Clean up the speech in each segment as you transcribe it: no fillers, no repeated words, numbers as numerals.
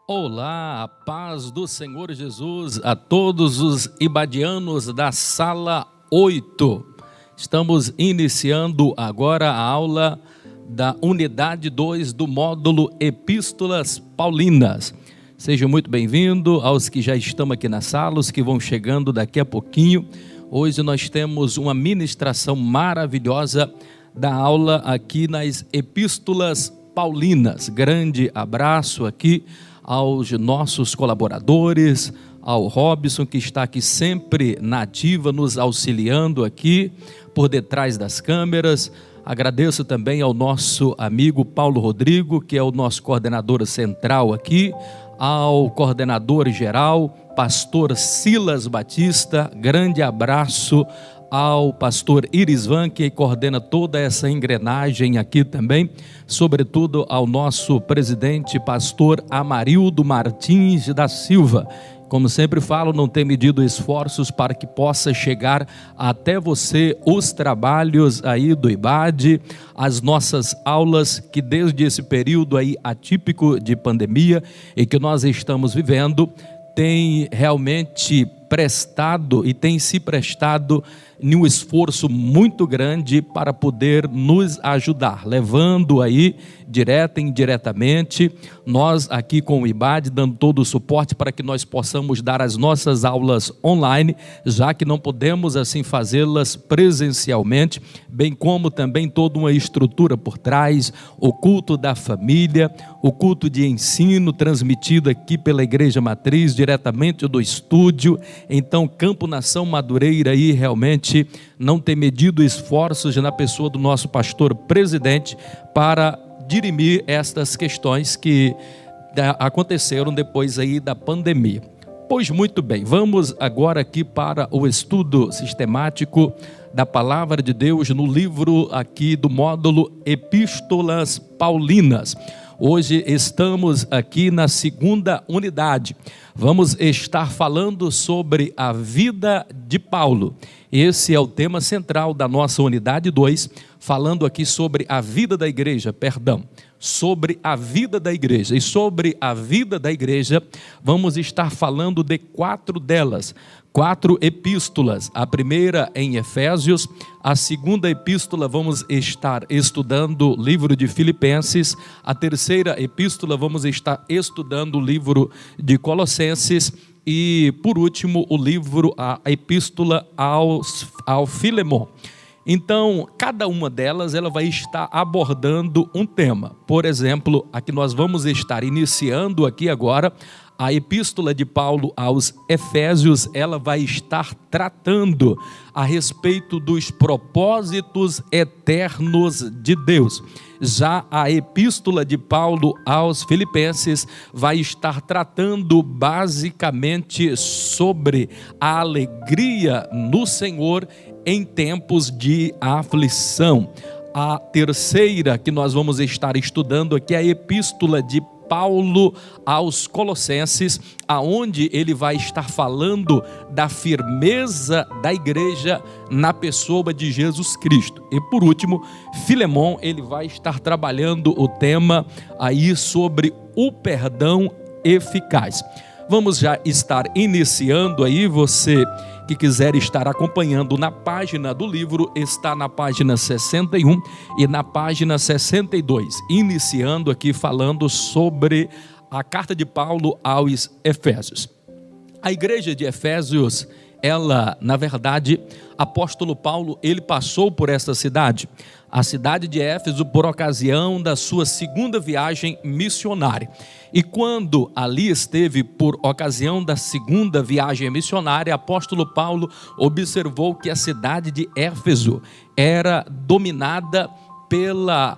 Olá, a paz do Senhor Jesus a todos os ibadianos da sala 8. Estamos iniciando agora a aula da unidade 2 do módulo Epístolas Paulinas. Seja muito bem-vindo aos que já estão aqui na sala, os que vão chegando daqui a pouquinho. Hoje nós temos uma ministração maravilhosa da aula aqui nas Epístolas Paulinas. Grande abraço aqui aos nossos colaboradores, ao Robson, que está aqui sempre na ativa, nos auxiliando aqui por detrás das câmeras. Agradeço também ao nosso amigo Paulo Rodrigo, que é o nosso coordenador central aqui, ao coordenador geral, pastor Silas Batista. Grande abraço ao pastor Irisvan, que coordena toda essa engrenagem aqui também, sobretudo ao nosso presidente, pastor Amarildo Martins da Silva. Como sempre falo, não tem medido esforços para que possa chegar até você os trabalhos aí do IBAD, as nossas aulas que desde esse período aí atípico de pandemia e que nós estamos vivendo, tem realmente prestado e tem se prestado em um esforço muito grande para poder nos ajudar, levando aí direta e indiretamente, nós aqui com o IBAD, dando todo o suporte para que nós possamos dar as nossas aulas online, já que não podemos assim fazê-las presencialmente, bem como também toda uma estrutura por trás, o culto da família, o culto de ensino transmitido aqui pela Igreja Matriz, diretamente do estúdio. Então, Campo Nação Madureira aí realmente não tem medido esforços na pessoa do nosso pastor presidente para dirimir estas questões que aconteceram depois aí da pandemia. Pois muito bem, vamos agora aqui para o estudo sistemático da Palavra de Deus no livro aqui do módulo Epístolas Paulinas. Hoje estamos aqui na segunda unidade. Vamos estar falando sobre a vida de Paulo. Esse é o tema central da nossa unidade 2, falando aqui sobre a vida da igreja, sobre a vida da igreja. E sobre a vida da igreja, vamos estar falando de 4 delas. 4 epístolas, a primeira em Efésios, a segunda epístola vamos estar estudando o livro de Filipenses, a terceira epístola vamos estar estudando o livro de Colossenses e, por último, a epístola ao Filemon. Então, cada uma delas ela vai estar abordando um tema. Por exemplo, a que nós vamos estar iniciando aqui agora, a epístola de Paulo aos Efésios, ela vai estar tratando a respeito dos propósitos eternos de Deus. Já a epístola de Paulo aos Filipenses vai estar tratando basicamente sobre a alegria no Senhor em tempos de aflição. A terceira que nós vamos estar estudando aqui é a epístola de Paulo aos Colossenses, aonde ele vai estar falando da firmeza da igreja na pessoa de Jesus Cristo. E por último, Filemon, ele vai estar trabalhando o tema aí sobre o perdão eficaz. Vamos já estar iniciando aí, você que quiser estar acompanhando na página do livro, está na página 61 e na página 62, iniciando aqui falando sobre a carta de Paulo aos Efésios. A igreja de Efésios, ela, na verdade, apóstolo Paulo, ele passou por essa cidade, a cidade de Éfeso, por ocasião da sua segunda viagem missionária. E quando ali esteve por ocasião da segunda viagem missionária, apóstolo Paulo observou que a cidade de Éfeso era dominada pela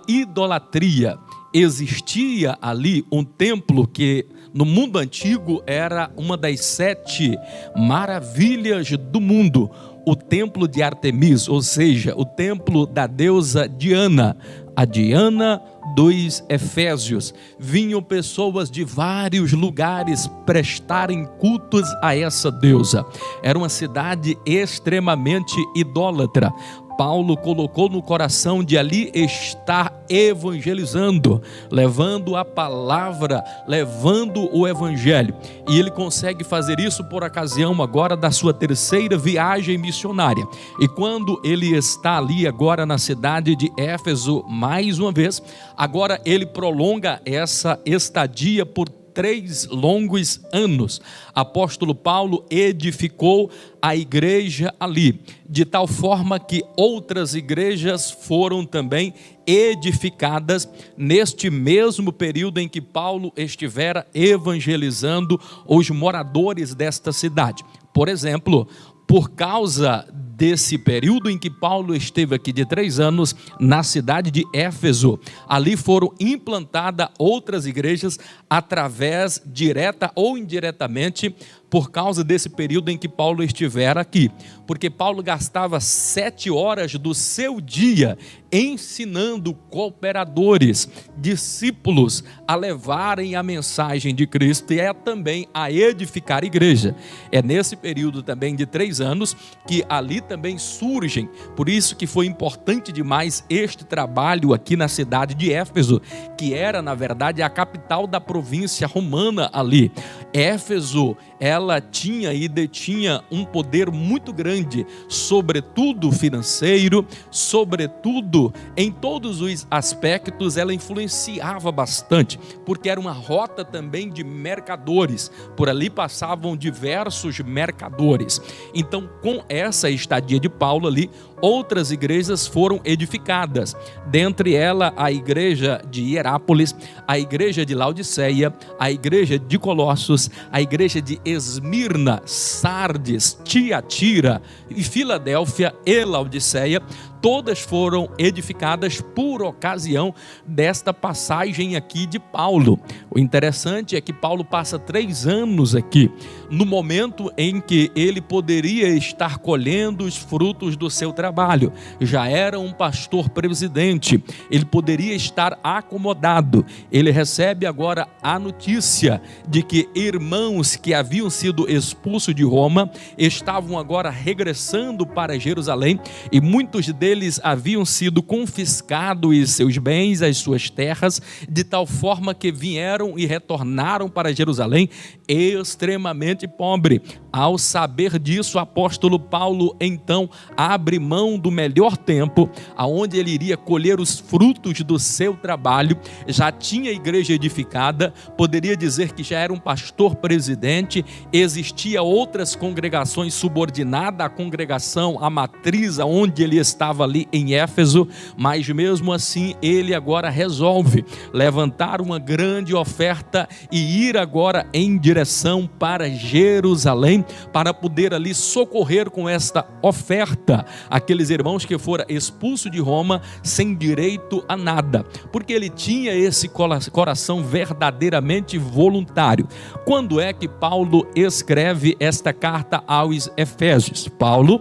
idolatria. Existia ali um templo que no mundo antigo era uma das 7 maravilhas do mundo, o templo de Artemis, ou seja, o templo da deusa Diana, a Diana dos Efésios. Vinham pessoas de vários lugares prestarem cultos a essa deusa. Era uma cidade extremamente idólatra. Paulo colocou no coração de ali estar evangelizando, levando a palavra, levando o evangelho. E ele consegue fazer isso por ocasião agora da sua terceira viagem missionária. E quando ele está ali agora na cidade de Éfeso, mais uma vez, agora ele prolonga essa estadia por 3 longos anos. Apóstolo Paulo edificou a igreja ali, de tal forma que outras igrejas foram também edificadas neste mesmo período em que Paulo estivera evangelizando os moradores desta cidade. Por exemplo, por causa desse período em que Paulo esteve aqui de 3 anos na cidade de Éfeso, ali foram implantadas outras igrejas através, direta ou indiretamente, por causa desse período em que Paulo estivera aqui, porque Paulo gastava 7 horas do seu dia ensinando cooperadores, discípulos a levarem a mensagem de Cristo e também a edificar a igreja. É nesse período também de 3 anos que ali também surgem, por isso que foi importante demais este trabalho aqui na cidade de Éfeso, que era na verdade a capital da província romana ali. Éfeso, ela tinha e detinha um poder muito grande, sobretudo financeiro, sobretudo em todos os aspectos. Ela influenciava bastante, porque era uma rota também de mercadores, por ali passavam diversos mercadores. Então, com essa estadia de Paulo ali, outras igrejas foram edificadas, dentre elas a igreja de Hierápolis, a igreja de Laodiceia, a igreja de Colossos, a igreja de Esmirna, Sardes, Tiatira e Filadélfia e Laodiceia. Todas foram edificadas por ocasião desta passagem aqui de Paulo. O interessante é que Paulo passa 3 anos aqui, no momento em que ele poderia estar colhendo os frutos do seu trabalho. Já era um pastor presidente, ele poderia estar acomodado. Ele recebe agora a notícia de que irmãos que haviam sido expulsos de Roma estavam agora regressando para Jerusalém, e muitos deles haviam sido confiscados seus bens, as suas terras, de tal forma que vieram e retornaram para Jerusalém extremamente pobre. Ao saber disso, o apóstolo Paulo então abre mão do melhor tempo, aonde ele iria colher os frutos do seu trabalho. Já tinha a igreja edificada, poderia dizer que já era um pastor presidente, existia outras congregações subordinadas à congregação, à matriz onde ele estava ali em Éfeso, mas mesmo assim ele agora resolve levantar uma grande oferta e ir agora em direção para Jerusalém, para poder ali socorrer com esta oferta aqueles irmãos que foram expulsos de Roma sem direito a nada, porque ele tinha esse coração verdadeiramente voluntário. Quando é que Paulo escreve esta carta aos Efésios? Paulo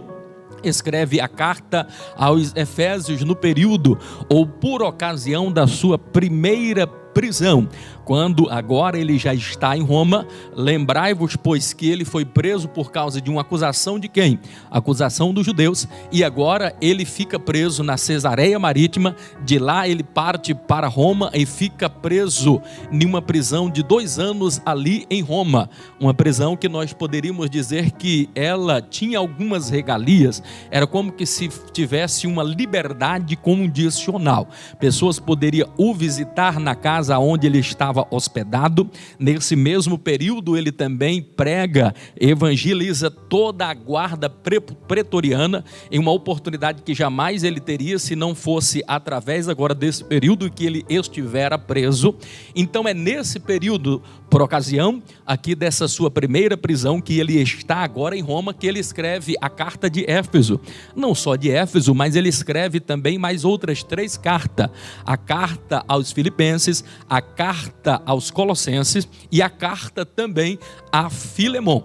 escreve a carta aos Efésios no período ou por ocasião da sua primeira prisão, quando agora ele já está em Roma. Lembrai-vos, pois, que ele foi preso por causa de uma acusação de quem? Acusação dos judeus, e agora ele fica preso na Cesareia Marítima. De lá ele parte para Roma e fica preso em uma prisão de 2 anos ali em Roma, uma prisão que nós poderíamos dizer que ela tinha algumas regalias, era como que se tivesse uma liberdade condicional. Pessoas poderiam o visitar na casa onde ele estava hospedado. Nesse mesmo período ele também prega, evangeliza toda a guarda pretoriana, em uma oportunidade que jamais ele teria se não fosse através agora desse período que ele estivera preso. Então é nesse período, por ocasião aqui dessa sua primeira prisão, que ele está agora em Roma, que ele escreve a carta de Éfeso. Não só de Éfeso, mas ele escreve também mais outras 3 cartas: a carta aos Filipenses, a carta aos Colossenses e a carta também a Filemon.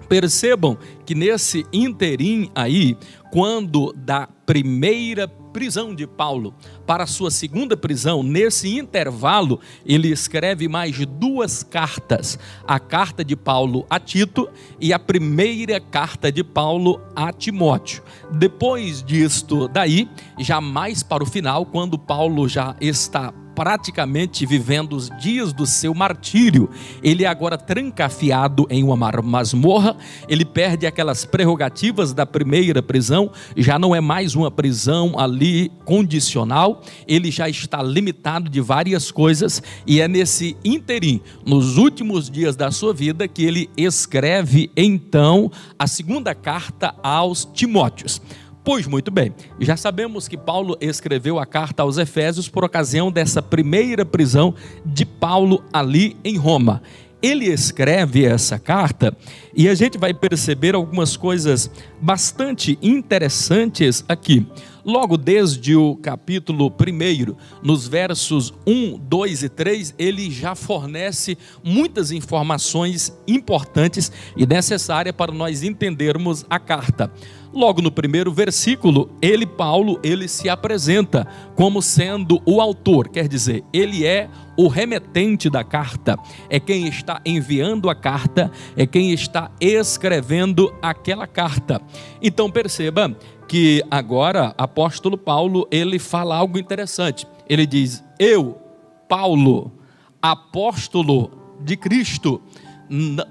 Percebam que nesse interim aí, quando da primeira prisão de Paulo para a sua segunda prisão, nesse intervalo, ele escreve mais 2 cartas. A carta de Paulo a Tito e a primeira carta de Paulo a Timóteo. Depois disto daí, já mais para o final, quando Paulo já está praticamente vivendo os dias do seu martírio, ele é agora trancafiado em uma masmorra, ele perde aquelas prerrogativas da primeira prisão, já não é mais uma prisão ali condicional, ele já está limitado de várias coisas, e é nesse ínterim, nos últimos dias da sua vida, que ele escreve então a segunda carta aos Timóteos. Pois muito bem, já sabemos que Paulo escreveu a carta aos Efésios por ocasião dessa primeira prisão de Paulo ali em Roma. Ele escreve essa carta e a gente vai perceber algumas coisas bastante interessantes aqui. Logo desde o capítulo 1, nos versos 1, 2 e 3, ele já fornece muitas informações importantes e necessárias para nós entendermos a carta. Logo no primeiro versículo, Paulo, se apresenta como sendo o autor, quer dizer, ele é o remetente da carta, é quem está enviando a carta, é quem está escrevendo aquela carta. Então perceba que agora, apóstolo Paulo, ele fala algo interessante. Ele diz: eu, Paulo, apóstolo de Cristo,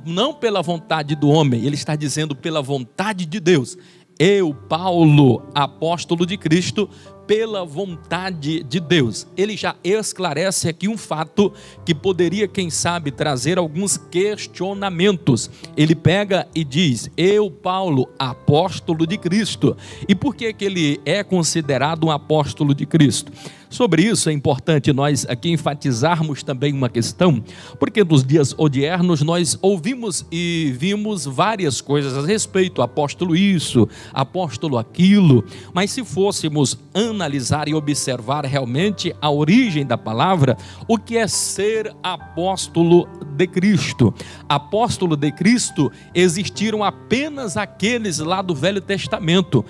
não pela vontade do homem, ele está dizendo pela vontade de Deus. Eu, Paulo, apóstolo de Cristo, pela vontade de Deus. Ele já esclarece aqui um fato que poderia, quem sabe, trazer alguns questionamentos. Ele pega e diz: eu, Paulo, apóstolo de Cristo. E por que ele é considerado um apóstolo de Cristo? Sobre isso é importante nós aqui enfatizarmos também uma questão, porque nos dias odiernos nós ouvimos e vimos várias coisas a respeito, apóstolo isso, apóstolo aquilo, mas se fôssemos analisar e observar realmente a origem da palavra, o que é ser apóstolo de Cristo? Apóstolo de Cristo existiram apenas aqueles lá do Velho Testamento,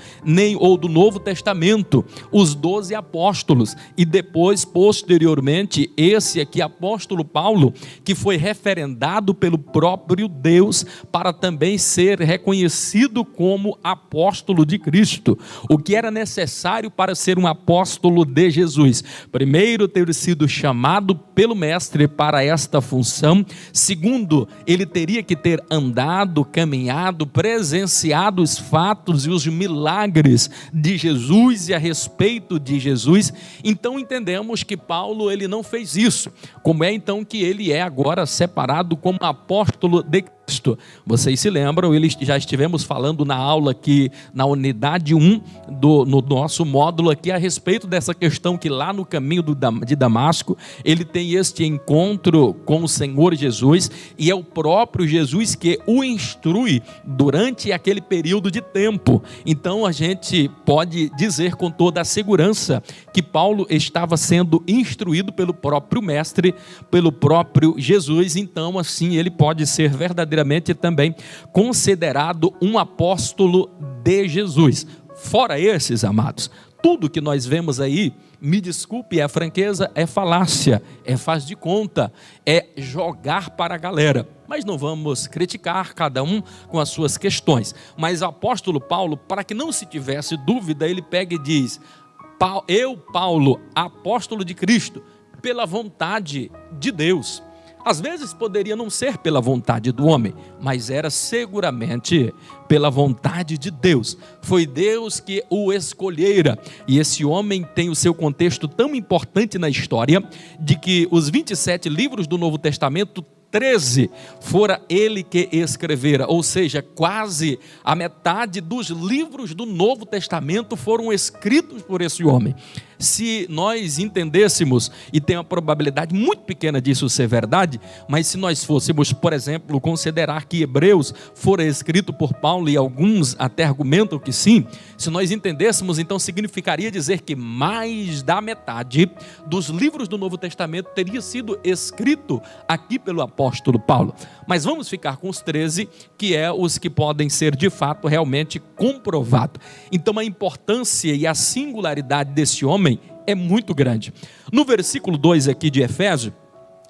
ou do Novo Testamento, os 12 apóstolos, e depois, posteriormente, esse aqui, apóstolo Paulo, que foi referendado pelo próprio Deus para também ser reconhecido como apóstolo de Cristo. O que era necessário para ser um apóstolo de Jesus? Primeiro, ter sido chamado pelo mestre para esta função. Segundo, ele teria que ter andado, caminhado, presenciado os fatos e os milagres de Jesus e a respeito de Jesus. Então entendemos que Paulo, ele não fez isso. Como é então que ele é agora separado como apóstolo de Cristo? Vocês se lembram, já estivemos falando na aula aqui, na unidade 1, no nosso módulo aqui, a respeito dessa questão que lá no caminho de Damasco, ele tem este encontro com o Senhor Jesus, e é o próprio Jesus que o instrui durante aquele período de tempo. Então a gente pode dizer com toda a segurança que Paulo estava sendo instruído pelo próprio mestre, pelo próprio Jesus. Então assim ele pode ser verdadeiramente também considerado um apóstolo de Jesus. Fora esses, amados, tudo que nós vemos aí, me desculpe a franqueza, é falácia, é faz de conta, é jogar para a galera. Mas não vamos criticar cada um com as suas questões. Mas o apóstolo Paulo, para que não se tivesse dúvida, ele pega e diz: eu, Paulo, apóstolo de Cristo, pela vontade de Deus. Às vezes poderia não ser pela vontade do homem, mas era seguramente pela vontade de Deus. Foi Deus que o escolhera, e esse homem tem o seu contexto tão importante na história, de que os 27 livros do Novo Testamento, 13 fora ele que escrevera, ou seja, quase a metade dos livros do Novo Testamento foram escritos por esse homem. se nós entendêssemos, e tem uma probabilidade muito pequena disso ser verdade, mas se nós fôssemos, por exemplo, considerar que Hebreus fora escrito por Paulo, e alguns até argumentam que sim, se nós entendêssemos, então significaria dizer que mais da metade dos livros do Novo Testamento teria sido escrito aqui pelo apóstolo Paulo. Mas vamos ficar com os 13, que é os que podem ser de fato realmente comprovados. Então a importância e a singularidade desse homem é muito grande. No versículo 2 aqui de Efésios,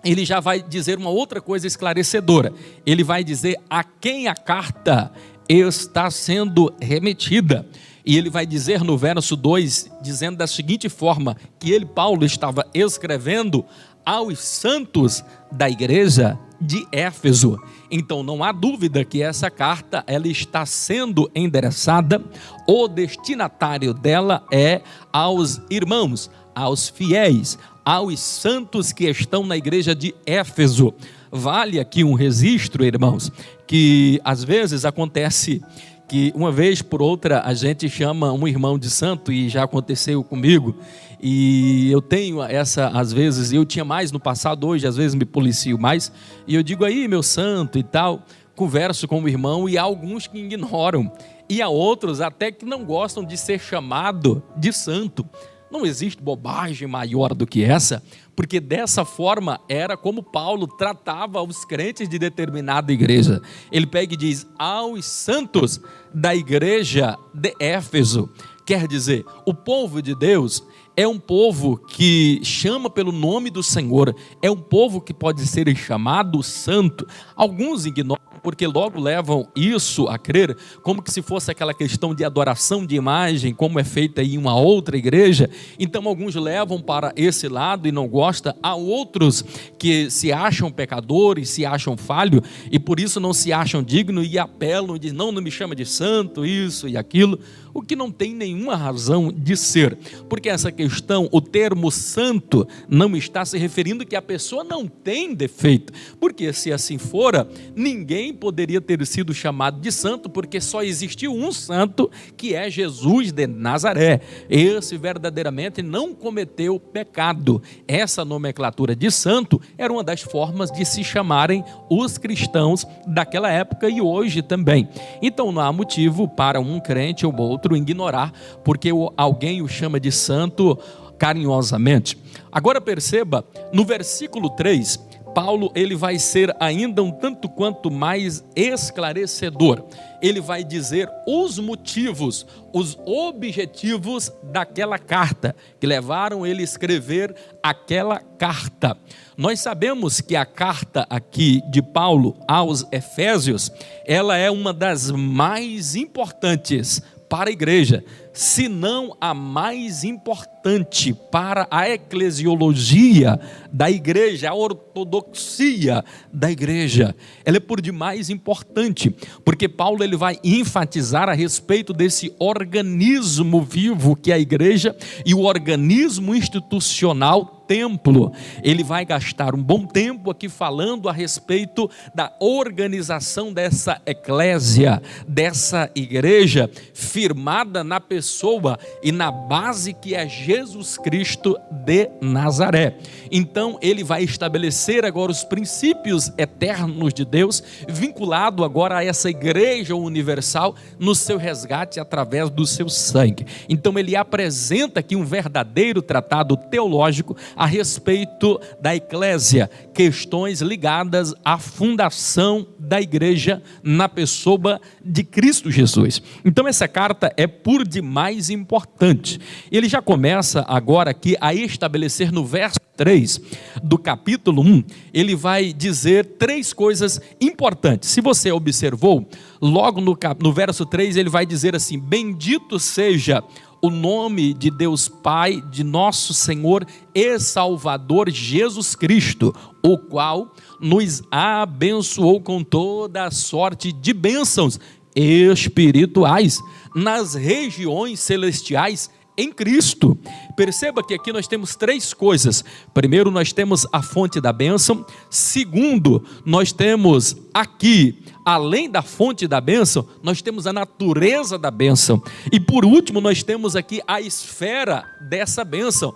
ele já vai dizer uma outra coisa esclarecedora. Ele vai dizer a quem a carta está sendo remetida. E ele vai dizer no verso 2, dizendo da seguinte forma, que ele, Paulo, estava escrevendo aos santos da igreja de Éfeso. Então não há dúvida que essa carta ela está sendo endereçada, o destinatário dela é aos irmãos, aos fiéis, aos santos que estão na igreja de Éfeso. Vale aqui um registro, irmãos, que às vezes acontece que uma vez por outra a gente chama um irmão de santo, e já aconteceu comigo, e eu tenho essa, às vezes, eu tinha mais no passado, hoje às vezes me policio mais, e eu digo aí meu santo e tal, converso com o irmão, e há alguns que ignoram, e há outros até que não gostam de ser chamado de santo. Não existe bobagem maior do que essa, porque dessa forma era como Paulo tratava os crentes de determinada igreja. Ele pega e diz, aos santos da igreja de Éfeso. Quer dizer, o povo de Deus é um povo que chama pelo nome do Senhor, é um povo que pode ser chamado santo. Alguns ignoram, porque logo levam isso a crer como que se fosse aquela questão de adoração de imagem, como é feita em uma outra igreja. Então alguns levam para esse lado e não gostam. Há outros que se acham pecadores, se acham falhos, e por isso não se acham dignos e apelam e dizem, não me chama de santo, isso e aquilo, o que não tem nenhuma razão de ser, porque essa questão, o termo santo não está se referindo que a pessoa não tem defeito, porque se assim fora, ninguém poderia ter sido chamado de santo, porque só existiu um santo, que é Jesus de Nazaré. Esse verdadeiramente não cometeu pecado. Essa nomenclatura de santo era uma das formas de se chamarem os cristãos daquela época e hoje também. Então não há motivo para um crente ou outro ignorar, porque alguém o chama de santo carinhosamente. Agora perceba, no versículo 3, Paulo ele vai ser ainda um tanto quanto mais esclarecedor. Ele vai dizer os motivos, os objetivos daquela carta, que levaram ele a escrever aquela carta. Nós sabemos que a carta aqui de Paulo aos Efésios, ela é uma das mais importantes para a igreja, se não a mais importante para a eclesiologia da igreja, a ortodoxia da igreja. Ela é por demais importante, porque Paulo ele vai enfatizar a respeito desse organismo vivo que é a igreja e o organismo institucional templo. Ele vai gastar um bom tempo aqui falando a respeito da organização dessa eclésia, dessa igreja firmada na pessoa e na base que é Jesus Cristo de Nazaré. Então ele vai estabelecer agora os princípios eternos de Deus, vinculado agora a essa igreja universal no seu resgate através do seu sangue. Então ele apresenta aqui um verdadeiro tratado teológico a respeito da eclésia, questões ligadas à fundação da igreja na pessoa de Cristo Jesus. Então essa carta é por demais importante. Ele já começa agora aqui a estabelecer no verso 3 do capítulo 1, ele vai dizer três coisas importantes. Se você observou, logo no verso 3 ele vai dizer assim, bendito seja o nome de Deus Pai, de nosso Senhor e Salvador Jesus Cristo, o qual nos abençoou com toda a sorte de bênçãos espirituais nas regiões celestiais em Cristo. Perceba que aqui nós temos três coisas. Primeiro, nós temos a fonte da bênção. Segundo, nós temos aqui, além da fonte da bênção, nós temos a natureza da bênção. E por último, nós temos aqui a esfera dessa bênção,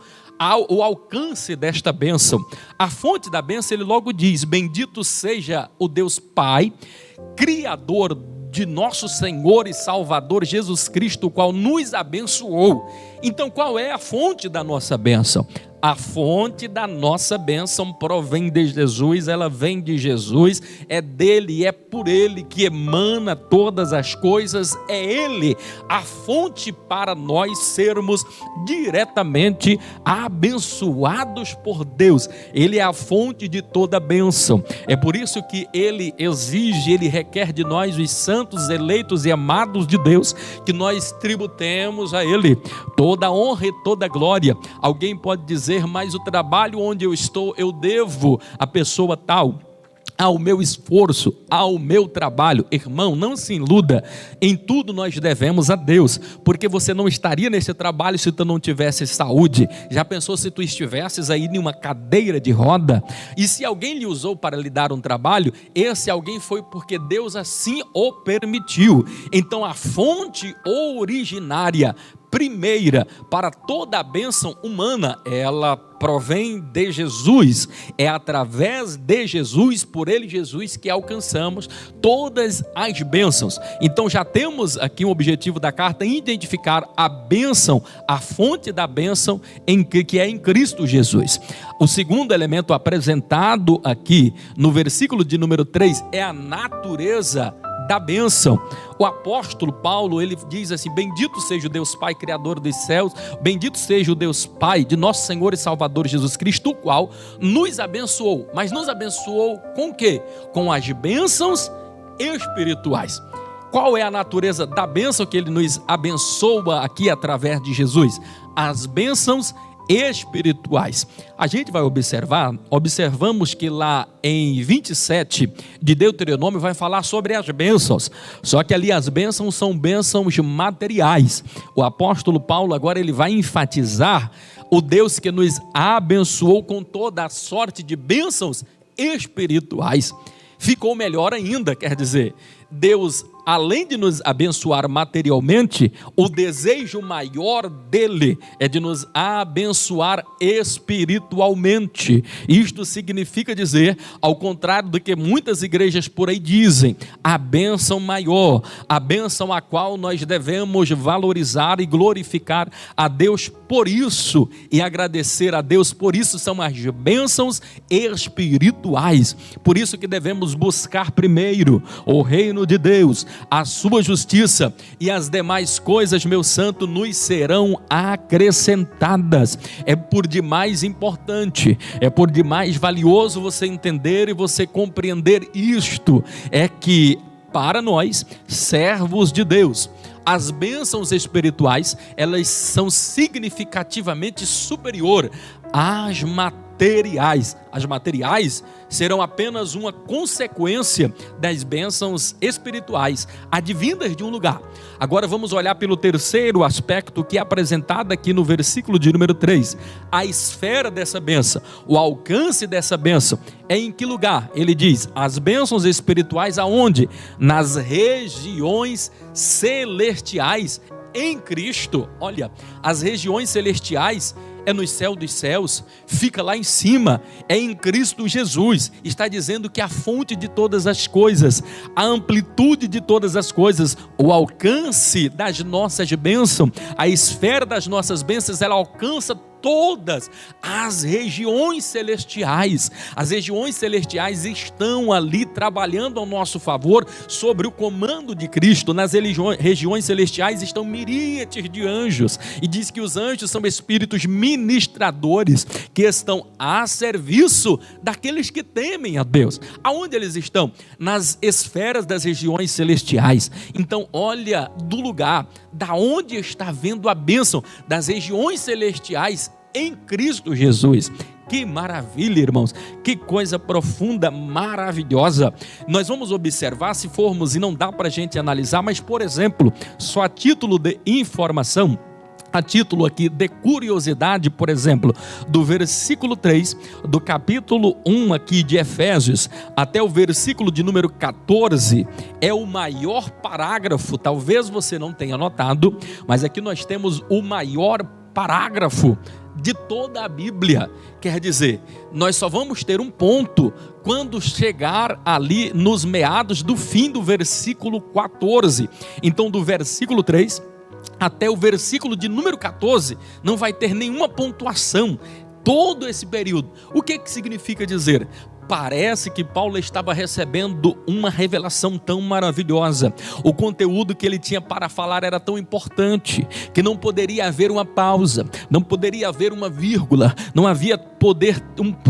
o alcance desta bênção. A fonte da bênção, ele logo diz: bendito seja o Deus Pai, Criador de nosso Senhor e Salvador Jesus Cristo, o qual nos abençoou. Então, qual é a fonte da nossa bênção? A fonte da nossa bênção provém de Jesus, ela vem de Jesus, é dele, é por ele que emana todas as coisas, é ele a fonte para nós sermos diretamente abençoados por Deus. Ele é a fonte de toda bênção. É por isso que ele exige, ele requer de nós, os santos, eleitos e amados de Deus, que nós tributemos a ele toda a honra e toda a glória. Alguém pode dizer: mas o trabalho onde eu estou, eu devo à pessoa tal, ao meu esforço, ao meu trabalho. Irmão, não se iluda, em tudo nós devemos a Deus, porque você não estaria nesse trabalho se tu não tivesse saúde. Já pensou se tu estivesses aí em uma cadeira de roda? E se alguém lhe usou para lhe dar um trabalho, esse alguém foi porque Deus assim o permitiu. Então a fonte originária, primeira, para toda a bênção humana, ela provém de Jesus. É através de Jesus, por ele Jesus, que alcançamos todas as bênçãos. Então já temos aqui um objetivo da carta: identificar a bênção, a fonte da bênção que é em Cristo Jesus. O segundo elemento apresentado aqui no versículo de número 3 é a natureza da bênção. O apóstolo Paulo, ele diz assim: bendito seja o Deus Pai, Criador dos céus, bendito seja o Deus Pai de nosso Senhor e Salvador Jesus Cristo, o qual nos abençoou. Mas nos abençoou com o quê? Com as bênçãos espirituais. Qual é a natureza da bênção que ele nos abençoa aqui através de Jesus? As bênçãos espirituais. A gente vai observamos que lá em 27 de Deuteronômio vai falar sobre as bênçãos, só que ali as bênçãos são bênçãos materiais. O apóstolo Paulo agora ele vai enfatizar o Deus que nos abençoou com toda a sorte de bênçãos espirituais. Ficou melhor ainda, quer dizer, Deus, além de nos abençoar materialmente, o desejo maior dele é de nos abençoar espiritualmente. Isto significa dizer, ao contrário do que muitas igrejas por aí dizem, a bênção maior, a bênção a qual nós devemos valorizar e glorificar a Deus por isso e agradecer a Deus por isso, são as bênçãos espirituais. Por isso que devemos buscar primeiro o reino de Deus, a sua justiça, e as demais coisas, meu santo, nos serão acrescentadas. É por demais importante, é por demais valioso você entender e você compreender isto, é que para nós, servos de Deus, as bênçãos espirituais, elas são significativamente superior às materiais. As materiais serão apenas uma consequência das bênçãos espirituais, advindas de um lugar. Agora vamos olhar pelo terceiro aspecto que é apresentado aqui no versículo de número 3. A esfera dessa bênção, o alcance dessa bênção, é em que lugar? Ele diz, as bênçãos espirituais aonde? Nas regiões celestiais em Cristo. Olha, as regiões celestiais é no céu dos céus, fica lá em cima, é em Cristo Jesus. Está dizendo que a fonte de todas as coisas, a amplitude de todas as coisas, o alcance das nossas bênçãos, a esfera das nossas bênçãos, ela alcança todas as regiões celestiais. As regiões celestiais estão ali trabalhando ao nosso favor sob o comando de Cristo. Nas regiões celestiais estão miríades de anjos, e diz que os anjos são espíritos ministradores que estão a serviço daqueles que temem a Deus. Aonde eles estão? Nas esferas das regiões celestiais. Então olha do lugar da onde está vendo a bênção das regiões celestiais em Cristo Jesus. Que maravilha, irmãos, que coisa profunda, maravilhosa. Nós vamos observar, se formos, e não dá para a gente analisar, mas por exemplo, só a título de informação, A título aqui de curiosidade, por exemplo, do versículo 3 do capítulo 1 aqui de Efésios até o versículo de número 14 é o maior parágrafo. Talvez você não tenha notado, mas aqui nós temos o maior parágrafo de toda a Bíblia. Quer dizer, nós só vamos ter um ponto quando chegar ali nos meados do fim do versículo 14. Então, do versículo 3 até o versículo de número 14, não vai ter nenhuma pontuação, todo esse período. O que significa dizer? Parece que Paulo estava recebendo uma revelação tão maravilhosa. O conteúdo que ele tinha para falar era tão importante que não poderia haver uma pausa, não poderia haver uma vírgula, não havia poder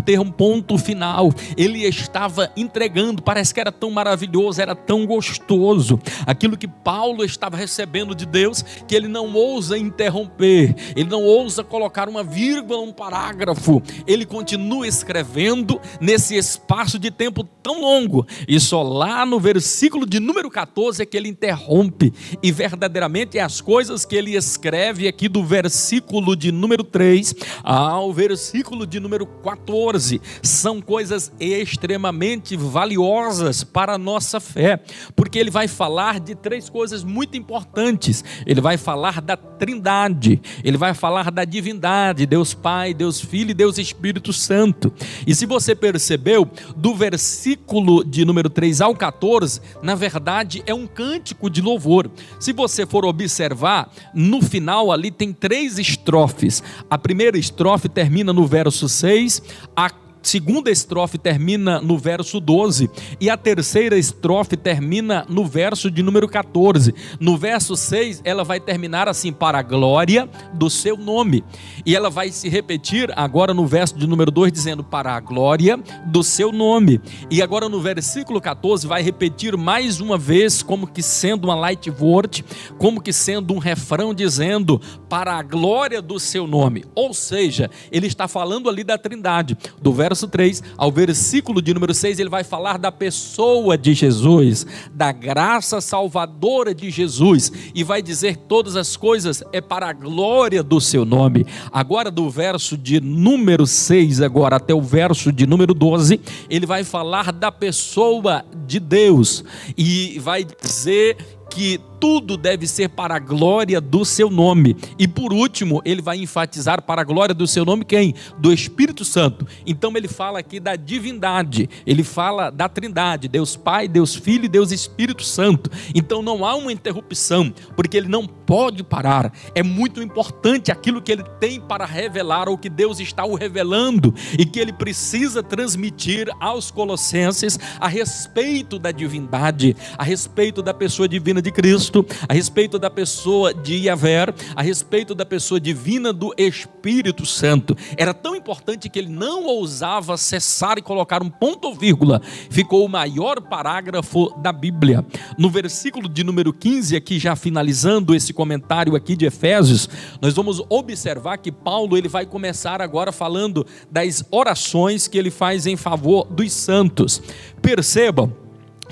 ter um ponto final. Ele estava entregando, parece que era tão maravilhoso, era tão gostoso aquilo que Paulo estava recebendo de Deus, que ele não ousa interromper, ele não ousa colocar uma vírgula, um parágrafo. Ele continua escrevendo nesse espaço de tempo tão longo, e só lá no versículo de número 14 é que ele interrompe, e verdadeiramente as coisas que ele escreve aqui do versículo de número 3 ao versículo de número 14, são coisas extremamente valiosas para a nossa fé, porque ele vai falar de três coisas muito importantes. Ele vai falar da Trindade, ele vai falar da divindade, Deus Pai, Deus Filho e Deus Espírito Santo. E se você percebeu, do versículo de número 3 ao 14, na verdade é um cântico de louvor. Se você for observar, no final ali tem 3 estrofes. A primeira estrofe termina no verso 6, a segunda estrofe termina no verso 12 e a terceira estrofe termina no verso de número 14. No verso 6 ela vai terminar assim: para a glória do seu nome, e ela vai se repetir agora no verso de número 2 dizendo: para a glória do seu nome. E agora no versículo 14 vai repetir mais uma vez, como que sendo uma light word, como que sendo um refrão, dizendo: para a glória do seu nome. Ou seja, ele está falando ali da Trindade. Do verso 3 ao versículo de número 6 ele vai falar da pessoa de Jesus, da graça salvadora de Jesus, e vai dizer todas as coisas é para a glória do seu nome. Agora do verso de número 6 agora até o verso de número 12 ele vai falar da pessoa de Deus e vai dizer que tudo deve ser para a glória do seu nome. E por último, ele vai enfatizar para a glória do seu nome quem? Do Espírito Santo. Então ele fala aqui da divindade, ele fala da Trindade, Deus Pai, Deus Filho e Deus Espírito Santo. Então não há uma interrupção, porque ele não pode parar. É muito importante aquilo que ele tem para revelar, ou que Deus está o revelando, e que ele precisa transmitir aos colossenses a respeito da divindade, a respeito da pessoa divina de Cristo, a respeito da pessoa de Yahvé, a respeito da pessoa divina do Espírito Santo. Era tão importante que ele não ousava cessar e colocar um ponto ou vírgula. Ficou o maior parágrafo da Bíblia. No versículo de número 15, aqui já finalizando esse comentário aqui de Efésios, nós vamos observar que Paulo ele vai começar agora falando das orações que ele faz em favor dos santos. Percebam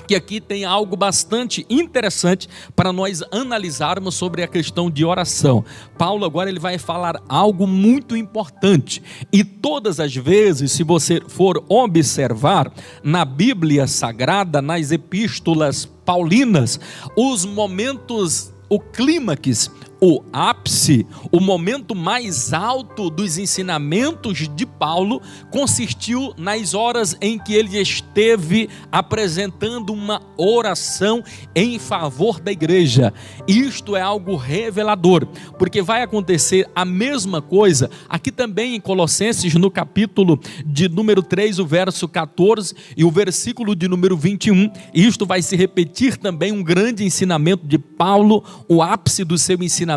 que aqui tem algo bastante interessante para nós analisarmos sobre a questão de oração. Paulo agora ele vai falar algo muito importante, e todas as vezes, se você for observar na Bíblia Sagrada, nas epístolas paulinas, os momentos, o clímax, o ápice, o momento mais alto dos ensinamentos de Paulo consistiu nas horas em que ele esteve apresentando uma oração em favor da igreja. Isto é algo revelador, porque vai acontecer a mesma coisa aqui também em Colossenses, no capítulo de número 3, o verso 14 e o versículo de número 21. Isto vai se repetir também, um grande ensinamento de Paulo, o ápice do seu ensinamento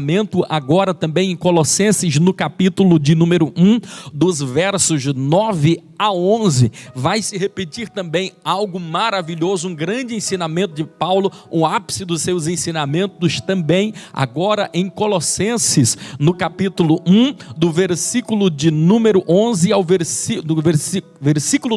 agora também em Colossenses, no capítulo de número 1, dos versos 9 a 11, vai se repetir também algo maravilhoso, um grande ensinamento de Paulo, o ápice dos seus ensinamentos também agora em Colossenses, no capítulo 1, do versículo de número 11 ao versículo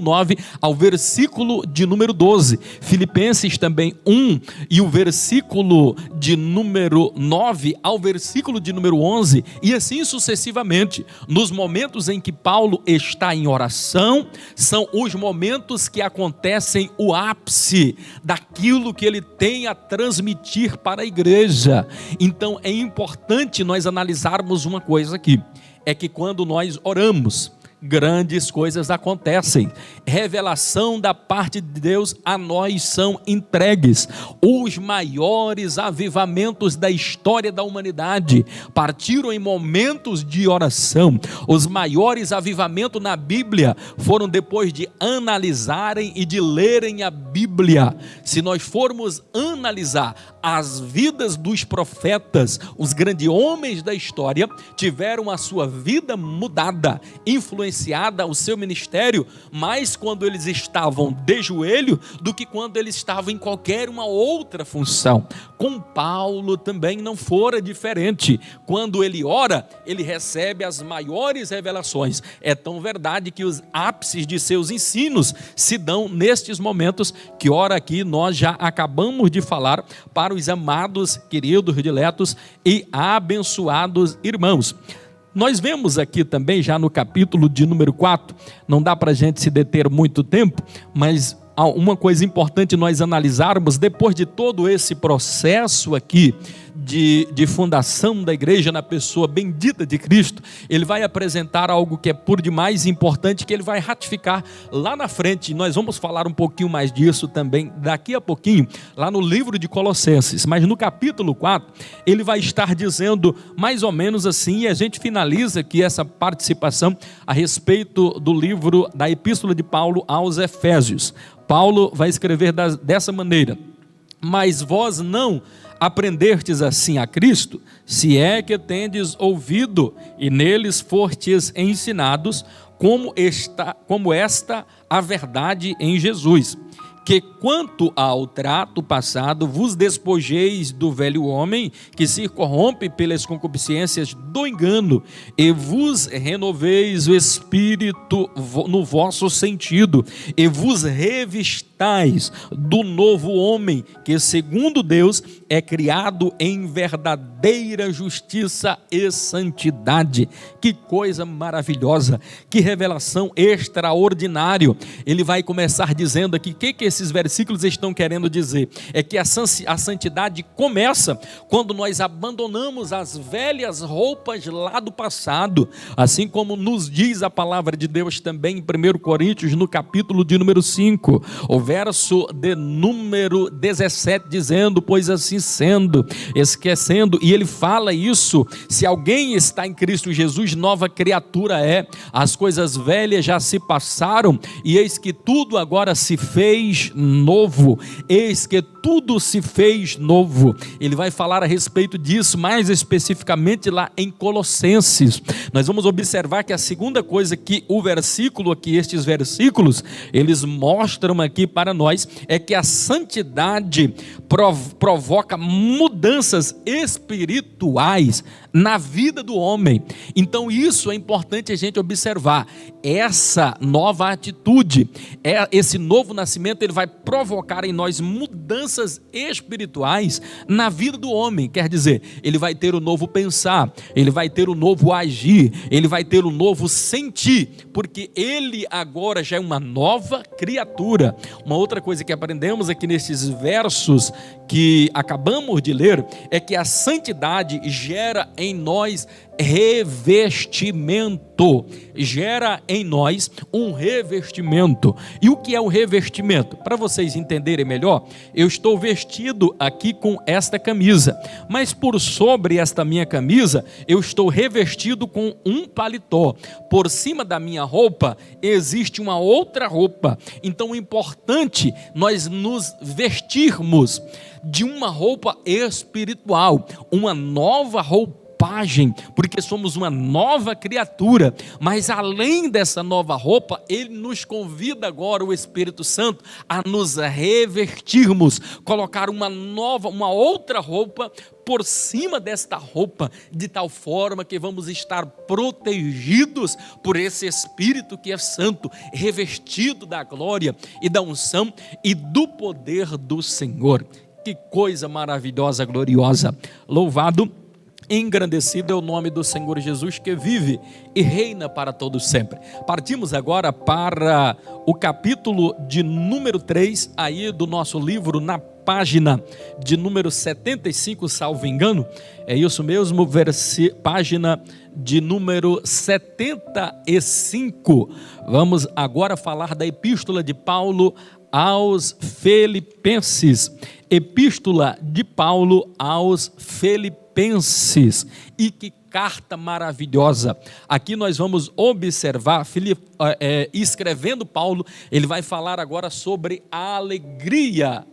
9 ao versículo de número 12, Filipenses também 1 e o versículo de número 9 ao versículo de número 11, e assim sucessivamente. Nos momentos em que Paulo está em oração, são os momentos que acontecem o ápice daquilo que ele tem a transmitir para a igreja. Então é importante nós analisarmos uma coisa aqui, é que quando nós oramos, grandes coisas acontecem. Revelação da parte de Deus a nós são entregues. Os maiores avivamentos da história da humanidade partiram em momentos de oração. Os maiores avivamentos na Bíblia foram depois de analisarem e de lerem a Bíblia. Se nós formos analisar as vidas dos profetas, os grandes homens da história tiveram a sua vida mudada, influenciada, o seu ministério, mais quando eles estavam de joelho do que quando eles estavam em qualquer uma outra função. Com Paulo também não fora diferente. Quando ele ora, ele recebe as maiores revelações. É tão verdade que os ápices de seus ensinos se dão nestes momentos que ora aqui nós já acabamos de falar para os amados, queridos, diletos e abençoados irmãos. Nós vemos aqui também, já no capítulo de número 4, não dá para a gente se deter muito tempo, mas uma coisa importante nós analisarmos, depois de todo esse processo aqui, de fundação da igreja na pessoa bendita de Cristo, ele vai apresentar algo que é por demais importante, que ele vai ratificar lá na frente. Nós vamos falar um pouquinho mais disso também daqui a pouquinho, lá no livro de Colossenses, mas no capítulo 4, ele vai estar dizendo mais ou menos assim, e a gente finaliza aqui essa participação a respeito do livro da Epístola de Paulo aos Efésios. Paulo vai escrever dessa maneira: mas vós não aprendestes assim a Cristo, se é que tendes ouvido e neles fostes ensinados, como esta a verdade em Jesus, que quanto ao trato passado vos despojeis do velho homem que se corrompe pelas concupiscências do engano e vos renoveis o espírito no vosso sentido e vos revistais do novo homem que segundo Deus é criado em verdadeira justiça e santidade. Que coisa maravilhosa, que revelação extraordinária. Ele vai começar dizendo aqui, o que esses versículos estão querendo dizer? É que a santidade começa quando nós abandonamos as velhas roupas lá do passado, assim como nos diz a palavra de Deus também em 1 Coríntios, no capítulo de número 5, o verso de número 17, dizendo: pois assim sendo, esquecendo, e ele fala isso, se alguém está em Cristo Jesus, nova criatura é, as coisas velhas já se passaram, e eis que tudo agora se fez novo, eis que tudo se fez novo. Ele vai falar a respeito disso, mais especificamente lá em Colossenses. Nós vamos observar que a segunda coisa que o versículo aqui, estes versículos, eles mostram aqui para nós, é que a santidade provoca mudanças espirituais na vida do homem. Então isso é importante a gente observar. Essa nova atitude, esse novo nascimento, ele vai provocar em nós mudanças espirituais na vida do homem. Quer dizer, ele vai ter o novo pensar, ele vai ter o novo agir, ele vai ter o novo sentir, porque ele agora já é uma nova criatura. Uma outra coisa que aprendemos aqui nesses versos que acabamos de ler é que a santidade gera em nós revestimento, gera em nós um revestimento. E o que é o revestimento? Para vocês entenderem melhor, eu estou vestido aqui com esta camisa, mas por sobre esta minha camisa, eu estou revestido com um paletó. Por cima da minha roupa, existe uma outra roupa. Então é importante nós nos vestirmos de uma roupa espiritual, uma nova roupagem, porque somos uma nova criatura. Mas além dessa nova roupa, ele nos convida agora, o Espírito Santo, a nos revestirmos, colocar uma outra roupa por cima desta roupa, de tal forma que vamos estar protegidos por esse Espírito que é santo, revestido da glória e da unção e do poder do Senhor. Que coisa maravilhosa, gloriosa. Louvado Engrandecido é o nome do Senhor Jesus, que vive e reina para todos sempre. Partimos agora para o capítulo de número 3, aí do nosso livro, na página de número 75, salvo engano. É isso mesmo, página de número 75. Vamos agora falar da epístola de Paulo aos Filipenses. Epístola de Paulo aos Filipenses. E que carta maravilhosa. Aqui nós vamos observar, escrevendo Paulo, ele vai falar agora sobre a alegria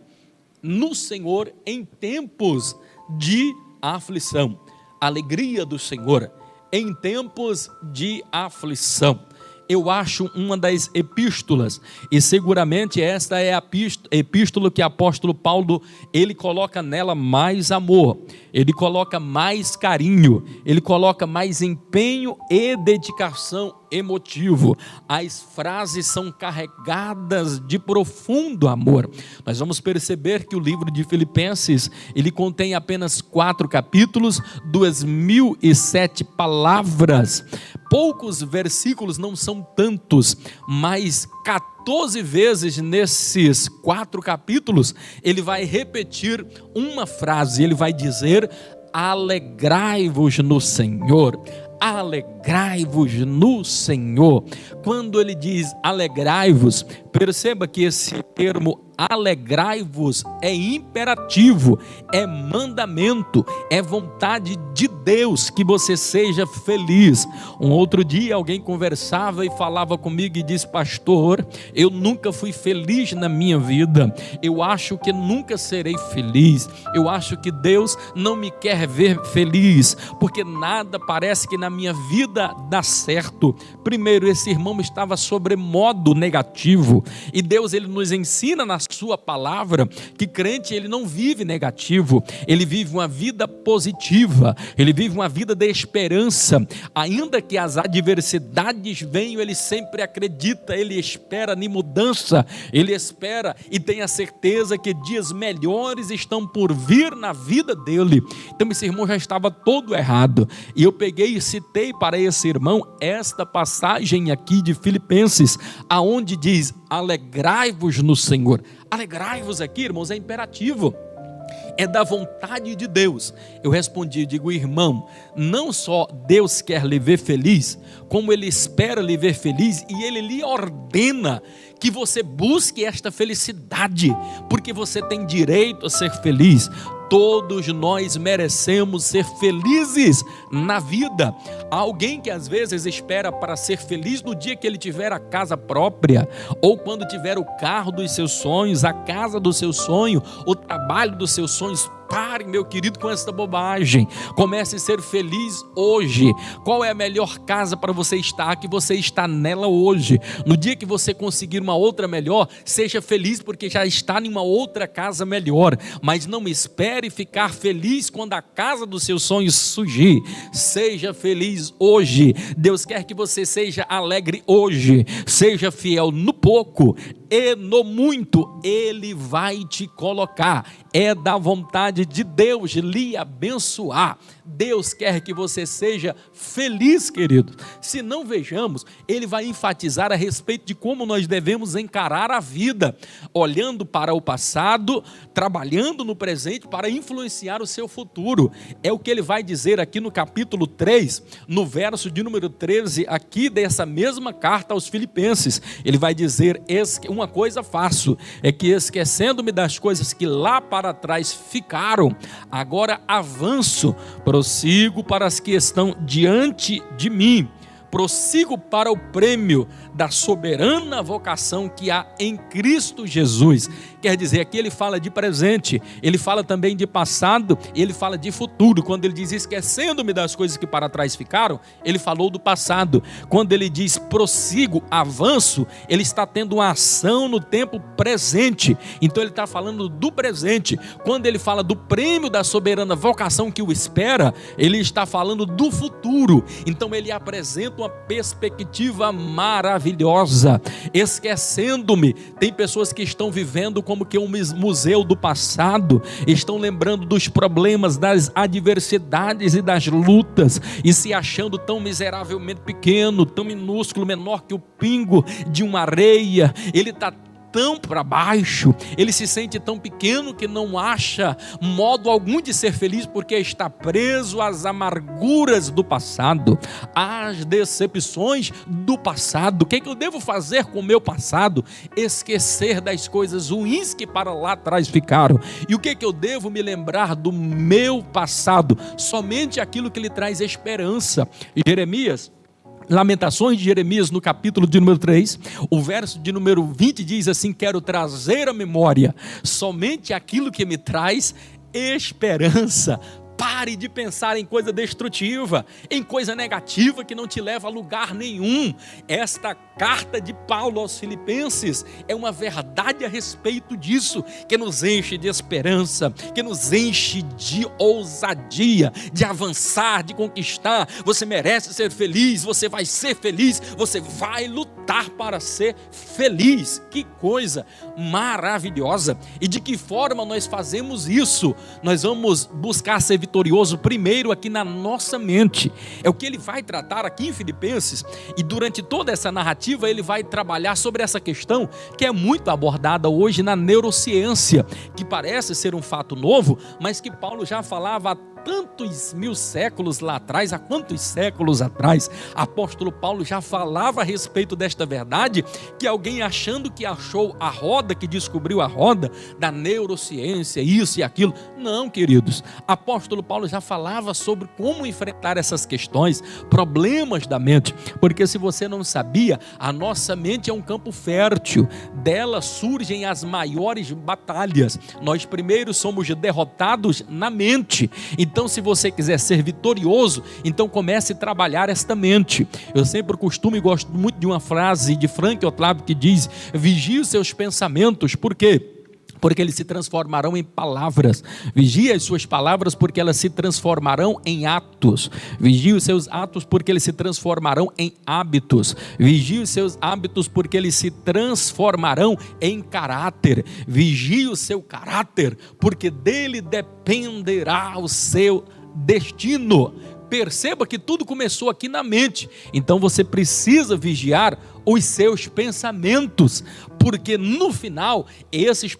no Senhor em tempos de aflição. Alegria do Senhor em tempos de aflição. Eu acho uma das epístolas, e seguramente esta é a epístola que o apóstolo Paulo, ele coloca nela mais amor, ele coloca mais carinho, ele coloca mais empenho e dedicação emotivo. As frases são carregadas de profundo amor. Nós vamos perceber que o livro de Filipenses, ele contém apenas 4 capítulos, 2007 palavras, poucos versículos, não são tantos, mas 14 vezes nesses 4 capítulos, ele vai repetir uma frase, ele vai dizer: alegrai-vos no Senhor. Alegrai-vos no Senhor. Quando ele diz alegrai-vos, perceba que esse termo alegrai-vos é imperativo, é mandamento, é vontade de Deus que você seja feliz. Um outro dia alguém conversava e falava comigo e disse: pastor, eu nunca fui feliz na minha vida, eu acho que nunca serei feliz, eu acho que Deus não me quer ver feliz, porque nada parece que na minha vida dá certo. Primeiro, esse irmão estava sobremodo negativo, e Deus, ele nos ensina na sua palavra que crente, ele não vive negativo, ele vive uma vida positiva, ele vive uma vida de esperança. Ainda que as adversidades venham, ele sempre acredita, ele espera em mudança, ele espera e tem a certeza que dias melhores estão por vir na vida dele. Então esse irmão já estava todo errado, e eu peguei e citei para esse irmão esta passagem aqui de Filipenses, aonde diz: alegrai-vos no Senhor. Alegrai-vos aqui, irmãos, é imperativo, é da vontade de Deus. Eu respondi, digo: irmão, não só Deus quer lhe ver feliz, como Ele espera lhe ver feliz, e Ele lhe ordena que você busque esta felicidade, porque você tem direito a ser feliz. Todos nós merecemos ser felizes na vida. Há alguém que às vezes espera para ser feliz no dia que ele tiver a casa própria, ou quando tiver o carro dos seus sonhos, a casa do seu sonho, o trabalho dos seus sonhos. Pare, meu querido, com essa bobagem. Comece a ser feliz hoje. Qual é a melhor casa para você estar? Que você está nela hoje. No dia que você conseguir uma outra melhor, seja feliz, porque já está em uma outra casa melhor. Mas não espere ficar feliz quando a casa dos seus sonhos surgir. Seja feliz hoje. Deus quer que você seja alegre hoje. Seja fiel no pouco, e no muito Ele vai te colocar. É da vontade de Deus lhe abençoar. Deus quer que você seja feliz, querido. Se não, vejamos, ele vai enfatizar a respeito de como nós devemos encarar a vida, olhando para o passado, trabalhando no presente para influenciar o seu futuro. É o que ele vai dizer aqui no capítulo 3, no verso de número 13, aqui dessa mesma carta aos Filipenses. Ele vai dizer: uma coisa faço, é que esquecendo-me das coisas que lá para trás ficaram, agora avanço, prossigo para as que estão diante de mim. Prossigo para o prêmio da soberana vocação que há em Cristo Jesus. Quer dizer, aqui ele fala de presente, ele fala também de passado, ele fala de futuro. Quando ele diz esquecendo-me das coisas que para trás ficaram, ele falou do passado. Quando ele diz prossigo, avanço, ele está tendo uma ação no tempo presente. Então ele está falando do presente. Quando ele fala do prêmio da soberana vocação que o espera, ele está falando do futuro. Então ele apresenta apresenta uma perspectiva maravilhosa, esquecendo-me. Tem pessoas que estão vivendo como que um museu do passado, estão lembrando dos problemas, das adversidades e das lutas, e se achando tão miseravelmente pequeno, tão minúsculo, menor que o pingo de uma areia. Ele está tão para baixo, ele se sente tão pequeno que não acha modo algum de ser feliz, porque está preso às amarguras do passado, às decepções do passado. O que é que eu devo fazer com o meu passado? Esquecer das coisas ruins que para lá atrás ficaram. E o que é que eu devo me lembrar do meu passado? Somente aquilo que lhe traz esperança. Lamentações de Jeremias, no capítulo de número 3, o verso de número 20 diz assim: quero trazer à memória somente aquilo que me traz esperança. Pare de pensar em coisa destrutiva, em coisa negativa que não te leva a lugar nenhum. Esta carta de Paulo aos Filipenses é uma verdade a respeito disso, que nos enche de esperança, que nos enche de ousadia, de avançar, de conquistar. Você merece ser feliz, você vai ser feliz, você vai lutar para ser feliz. Que coisa maravilhosa! E de que forma nós fazemos isso? Nós vamos buscar ser vitorioso primeiro aqui na nossa mente. É o que ele vai tratar aqui em Filipenses, e durante toda essa narrativa ele vai trabalhar sobre essa questão que é muito abordada hoje na neurociência, que parece ser um fato novo, mas que Paulo já falava há tantos mil séculos lá atrás. Há quantos séculos atrás apóstolo Paulo já falava a respeito desta verdade, que alguém achando que achou a roda, que descobriu a roda da neurociência, isso e aquilo. Não, queridos, apóstolo Paulo já falava sobre como enfrentar essas questões, problemas da mente, porque se você não sabia, a nossa mente é um campo fértil, dela surgem as maiores batalhas. Nós primeiro somos derrotados na mente. Então, se você quiser ser vitorioso, então comece a trabalhar esta mente. Eu sempre costumo e gosto muito de uma frase de Frank Otlavo que diz: vigie os seus pensamentos. Por quê? Porque eles se transformarão em palavras. Vigie as suas palavras, porque elas se transformarão em atos. Vigie os seus atos, porque eles se transformarão em hábitos. Vigie os seus hábitos, porque eles se transformarão em caráter. Vigie o seu caráter, porque dele dependerá o seu destino. Perceba que tudo começou aqui na mente. Então você precisa vigiar os seus pensamentos, porque no final esses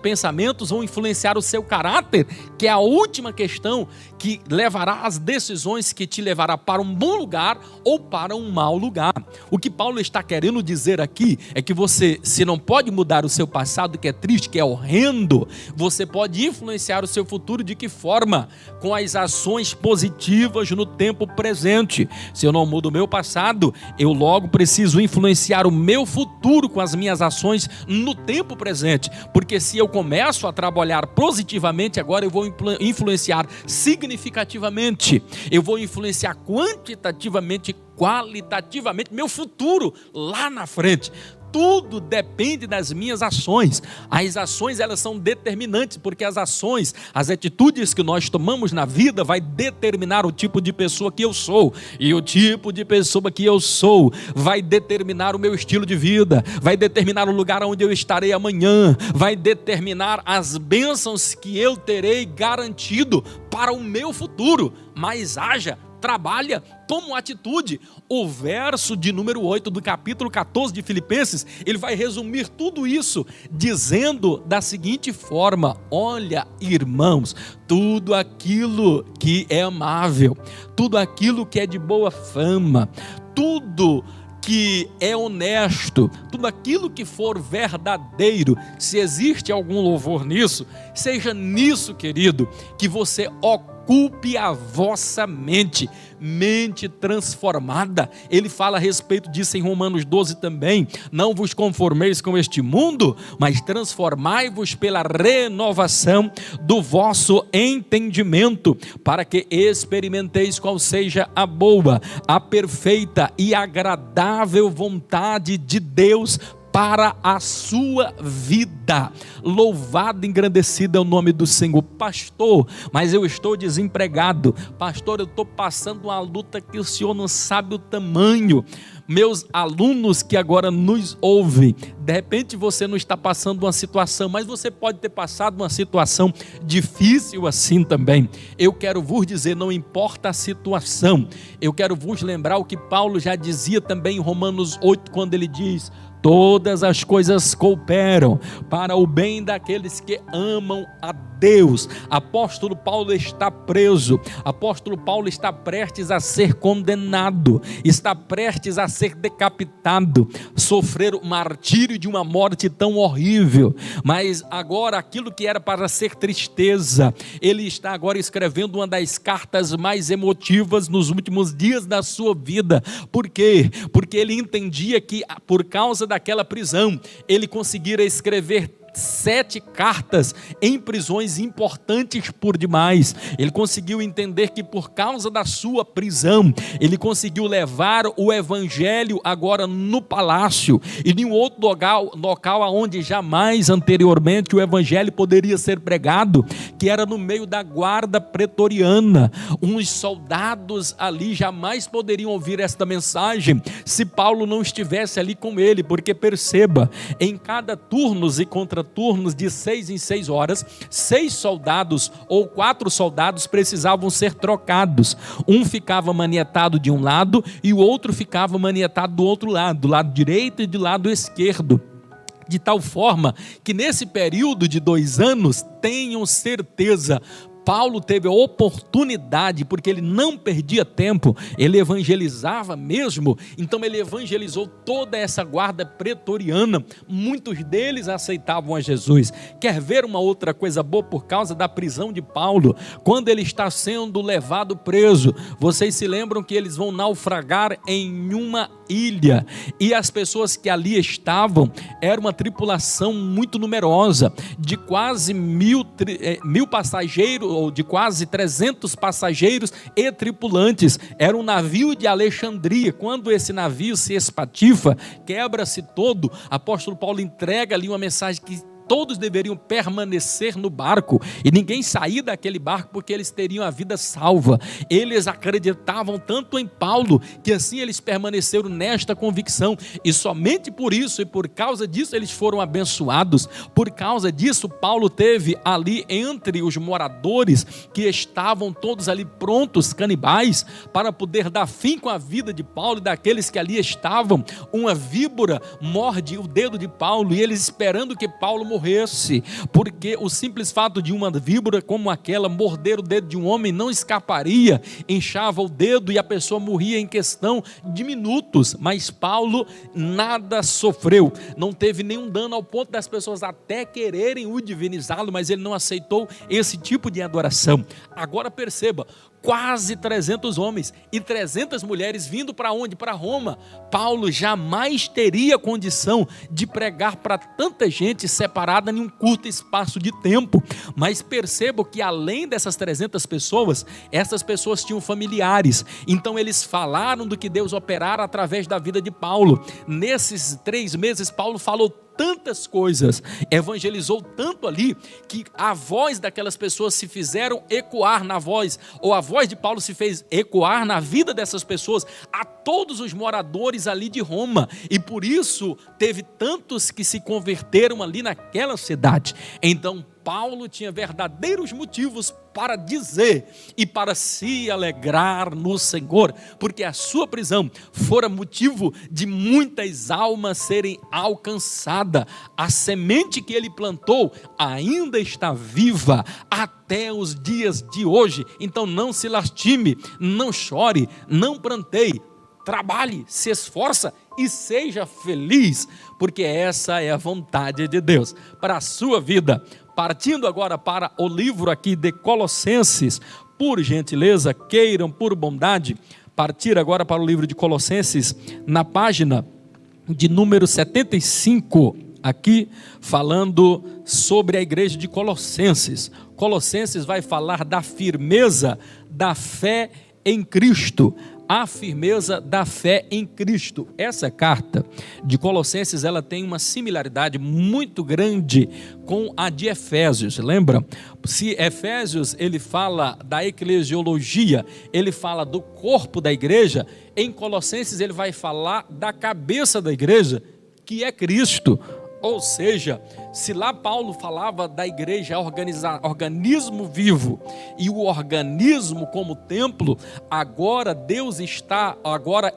pensamentos vão influenciar o seu caráter, que é a última questão que levará às decisões que te levará para um bom lugar ou para um mau lugar. O que Paulo está querendo dizer aqui é que você, se não pode mudar o seu passado, que é triste, que é horrendo, você pode influenciar o seu futuro. De que forma? Com as ações positivas no tempo presente. Se eu não mudo o meu passado, eu logo preciso influenciar o meu futuro com as minhas ações no tempo presente, porque se eu começo a trabalhar positivamente, agora eu vou influenciar significativamente, eu vou influenciar quantitativamente, qualitativamente meu futuro lá na frente. Tudo depende das minhas ações. As ações, elas são determinantes, porque as ações, as atitudes que nós tomamos na vida vai determinar o tipo de pessoa que eu sou, e o tipo de pessoa que eu sou vai determinar o meu estilo de vida, vai determinar o lugar onde eu estarei amanhã, vai determinar as bênçãos que eu terei garantido para o meu futuro. Mas trabalha, toma uma atitude. O verso de número 8 do capítulo 14 de Filipenses, ele vai resumir tudo isso, dizendo da seguinte forma: olha, irmãos, tudo aquilo que é amável, tudo aquilo que é de boa fama, tudo que é honesto, tudo aquilo que for verdadeiro, se existe algum louvor nisso, seja nisso, querido, que você ocupe a vossa mente transformada. Ele fala a respeito disso em Romanos 12 também: não vos conformeis com este mundo, mas transformai-vos pela renovação do vosso entendimento, para que experimenteis qual seja a boa, a perfeita e agradável vontade de Deus para a sua vida. vida. Louvado e engrandecido é o nome do Senhor. Pastor, mas eu estou desempregado. Pastor, eu estou passando uma luta que o Senhor não sabe o tamanho. Meus alunos que agora nos ouvem, de repente você não está passando uma situação, mas você pode ter passado uma situação difícil assim também. Eu quero vos dizer, não importa a situação, eu quero vos lembrar o que Paulo já dizia também em Romanos 8, quando ele diz: todas as coisas cooperam para o bem daqueles que amam a Deus. Apóstolo Paulo está preso, apóstolo Paulo está prestes a ser condenado, está prestes a ser decapitado, sofrer o martírio de uma morte tão horrível, mas agora aquilo que era para ser tristeza, ele está agora escrevendo uma das cartas mais emotivas nos últimos dias da sua vida. Por quê? Porque ele entendia que por causa daquela prisão, ele conseguira escrever 7 cartas em prisões importantes por demais. Ele conseguiu entender que por causa da sua prisão, ele conseguiu levar o evangelho agora no palácio e em um outro local onde jamais anteriormente o evangelho poderia ser pregado, que era no meio da guarda pretoriana. Uns soldados ali jamais poderiam ouvir esta mensagem se Paulo não estivesse ali com ele, porque perceba, em cada turnos e contraturnos de 6 em 6 horas, 6 soldados ou 4 soldados precisavam ser trocados. Um ficava manietado de um lado e o outro ficava manietado do outro lado, do lado direito e do lado esquerdo. De tal forma que nesse período de 2 anos, tenham certeza, Paulo teve a oportunidade, porque ele não perdia tempo, ele evangelizava mesmo, então ele evangelizou toda essa guarda pretoriana, muitos deles aceitavam a Jesus. Quer ver uma outra coisa boa por causa da prisão de Paulo? Quando ele está sendo levado preso, vocês se lembram que eles vão naufragar em uma ilha, e as pessoas que ali estavam, era uma tripulação muito numerosa, de quase 1000 passageiros, ou de quase 300 passageiros e tripulantes. Era um navio de Alexandria. Quando esse navio se espatifa, quebra-se todo, apóstolo Paulo entrega ali uma mensagem que todos deveriam permanecer no barco e ninguém sair daquele barco, porque eles teriam a vida salva. Eles acreditavam tanto em Paulo que assim eles permaneceram nesta convicção, e somente por isso e por causa disso eles foram abençoados. Por causa disso, Paulo teve ali entre os moradores que estavam todos ali prontos, canibais, para poder dar fim com a vida de Paulo e daqueles que ali estavam. Uma víbora morde o dedo de Paulo e eles esperando que Paulo morresse, porque o simples fato de uma víbora como aquela morder o dedo de um homem não escaparia, inchava o dedo e a pessoa morria em questão de minutos. Mas Paulo nada sofreu, não teve nenhum dano, ao ponto das pessoas até quererem o divinizá-lo, mas ele não aceitou esse tipo de adoração. Agora perceba, quase 300 homens e 300 mulheres vindo para onde? Para Roma. Paulo jamais teria condição de pregar para tanta gente separada em um curto espaço de tempo. Mas percebo que além dessas 300 pessoas, essas pessoas tinham familiares. Então eles falaram do que Deus operara através da vida de Paulo. Nesses 3 meses, Paulo falou tantas coisas, evangelizou tanto ali, que a voz daquelas pessoas se fizeram ecoar na voz, ou a voz de Paulo se fez ecoar na vida dessas pessoas, a todos os moradores ali de Roma, e por isso teve tantos que se converteram ali naquela cidade. Então Paulo tinha verdadeiros motivos para dizer e para se alegrar no Senhor, porque a sua prisão fora motivo de muitas almas serem alcançadas. A semente que ele plantou ainda está viva até os dias de hoje. Então não se lastime, não chore, não pranteie, trabalhe, se esforça e seja feliz, porque essa é a vontade de Deus para a sua vida. Partindo agora para o livro aqui de Colossenses, por gentileza, queiram por bondade, partir agora para o livro de Colossenses, na página de número 75, aqui falando sobre a igreja de Colossenses. Colossenses vai falar da firmeza da fé em Cristo, a firmeza da fé em Cristo. Essa carta de Colossenses, ela tem uma similaridade muito grande com a de Efésios. Lembra? Se Efésios ele fala da eclesiologia, ele fala do corpo da igreja, em Colossenses ele vai falar da cabeça da igreja, que é Cristo. Ou seja, se lá Paulo falava da igreja organismo vivo e o organismo como templo, agora Deus está,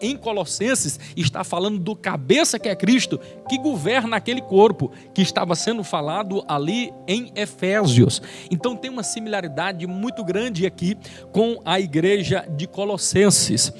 em Colossenses, está falando do cabeça que é Cristo, que governa aquele corpo, que estava sendo falado ali em Efésios. Então tem uma similaridade muito grande aqui com a igreja de Colossenses.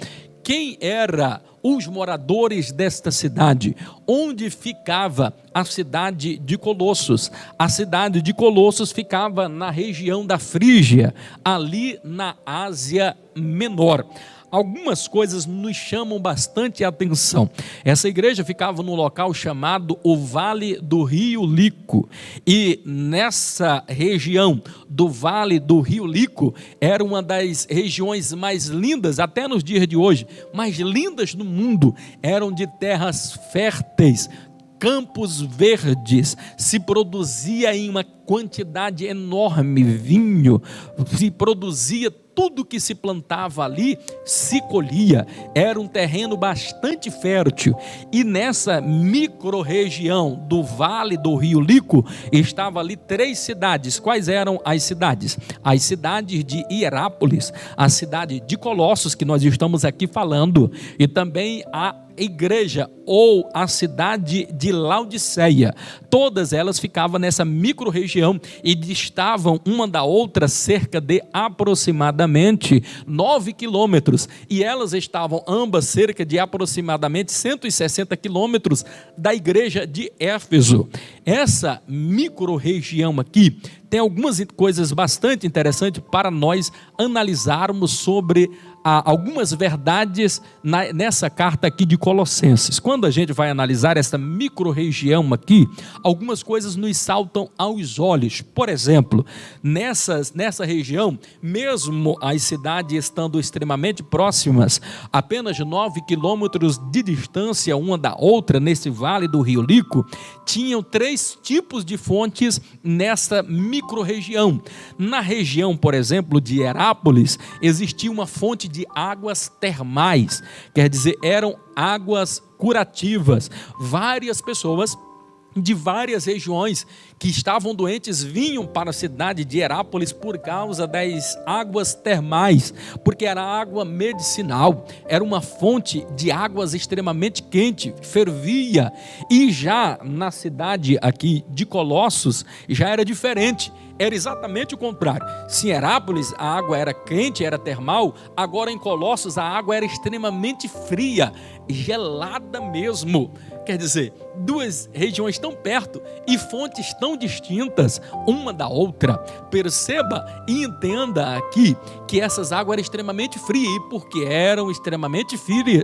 Quem eram os moradores desta cidade? Onde ficava a cidade de Colossos? A cidade de Colossos ficava na região da Frígia, ali na Ásia Menor. Algumas coisas nos chamam bastante a atenção. Essa igreja ficava num local chamado o Vale do Rio Lico, e nessa região do Vale do Rio Lico era uma das regiões mais lindas, até nos dias de hoje, mais lindas do mundo. Eram de terras férteis, campos verdes, se produzia em uma quantidade enorme vinho, se produzia tudo que se plantava ali, se colhia. Era um terreno bastante fértil, e nessa micro-região do Vale do Rio Lico, estava ali 3 cidades. Quais eram as cidades? As cidades de Hierápolis, a cidade de Colossos, que nós estamos aqui falando, e também a igreja ou a cidade de Laodiceia. Todas elas ficavam nessa micro-região e distavam uma da outra cerca de aproximadamente 9 quilômetros, e elas estavam ambas cerca de aproximadamente 160 quilômetros da igreja de Éfeso. Essa micro-região aqui tem algumas coisas bastante interessantes para nós analisarmos sobre algumas verdades nessa carta aqui de Colossenses. Quando a gente vai analisar essa micro-região aqui, algumas coisas nos saltam aos olhos. Por exemplo, nessa região, mesmo as cidades estando extremamente próximas, apenas 9 quilômetros de distância uma da outra, nesse Vale do Rio Lico, tinham 3 tipos de fontes nessa micro-região. Na região, por exemplo, de Hierápolis, existia uma fonte de águas termais, quer dizer, eram águas curativas. Várias pessoas de várias regiões que estavam doentes vinham para a cidade de Hierápolis por causa das águas termais, porque era água medicinal, era uma fonte de águas extremamente quente, fervia. E já na cidade aqui de Colossos já era diferente. Era exatamente o contrário. Se em Hierápolis a água era quente, era termal, agora em Colossos a água era extremamente fria, gelada mesmo. Quer dizer, 2 regiões tão perto e fontes tão distintas uma da outra. Perceba e entenda aqui que essas águas eram extremamente frias, e porque eram extremamente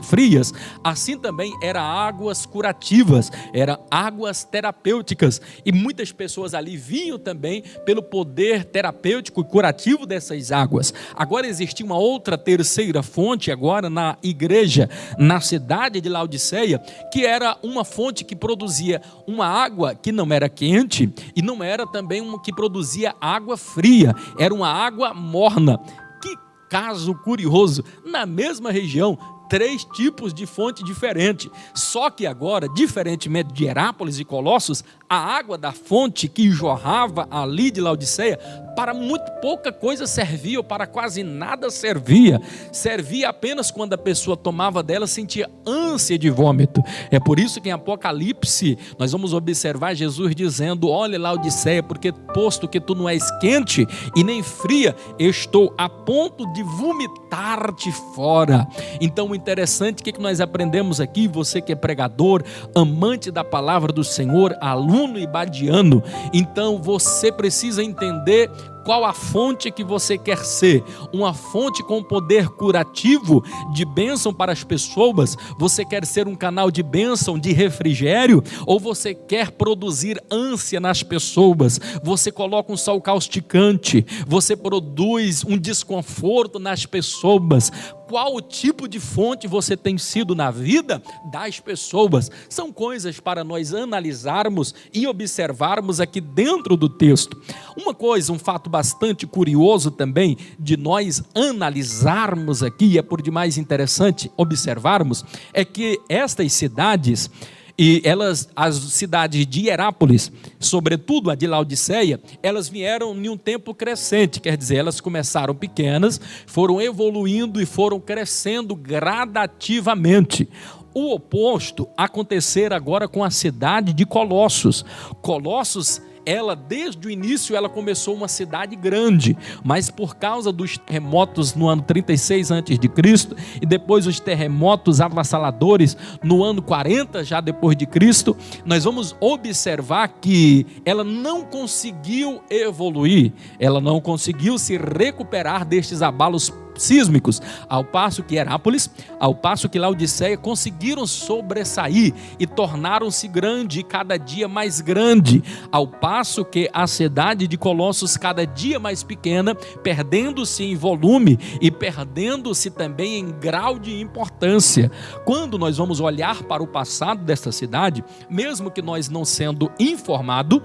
frias, assim também eram águas curativas, eram águas terapêuticas, e muitas pessoas ali vinham também pelo poder terapêutico e curativo dessas águas. Agora existia uma outra terceira fonte agora na igreja, na cidade de Laodiceia, que era uma fonte que produzia uma água que não era quente e não era também uma que produzia água fria, era uma água morna. Que caso curioso, na mesma região, 3 tipos de fonte diferentes. Só que agora, diferentemente de Hierápolis e Colossos, a água da fonte que jorrava ali de Laodiceia, para muito pouca coisa servia, ou para quase nada servia. Servia apenas quando a pessoa tomava dela, sentia ânsia de vômito. É por isso que em Apocalipse nós vamos observar Jesus dizendo: olha Laodiceia, porque posto que tu não és quente e nem fria, estou a ponto de vomitar-te fora. Então o interessante, o que nós aprendemos aqui, você que é pregador, amante da palavra do Senhor, aluno ibadiano, então você precisa entender Qual a fonte que você quer ser? Uma fonte com poder curativo de bênção para as pessoas? Você quer ser um canal de bênção, de refrigério? Ou você quer produzir ânsia nas pessoas? Você coloca um sol causticante, você produz um desconforto nas pessoas. Qual o tipo de fonte você tem sido na vida das pessoas? São coisas para nós analisarmos e observarmos aqui dentro do texto. Uma coisa, um fato bastante curioso também de nós analisarmos aqui, e é por demais interessante observarmos, é que estas cidades, as cidades de Hierápolis, sobretudo a de Laodiceia, elas vieram em um tempo crescente, quer dizer, elas começaram pequenas, foram evoluindo e foram crescendo gradativamente. O oposto acontecer agora com a cidade de Colossos. Colossos, ela desde o início ela começou uma cidade grande, mas por causa dos terremotos no ano 36 a.C. e depois os terremotos avassaladores no ano 40 já depois de Cristo, nós vamos observar que ela não conseguiu evoluir, ela não conseguiu se recuperar destes abalos sísmicos, ao passo que Hierápolis, ao passo que Laodiceia conseguiram sobressair e tornaram-se grande e cada dia mais grande, ao passo que a cidade de Colossos cada dia mais pequena, perdendo-se em volume e perdendo-se também em grau de importância. Quando nós vamos olhar para o passado desta cidade, mesmo que nós não sendo informados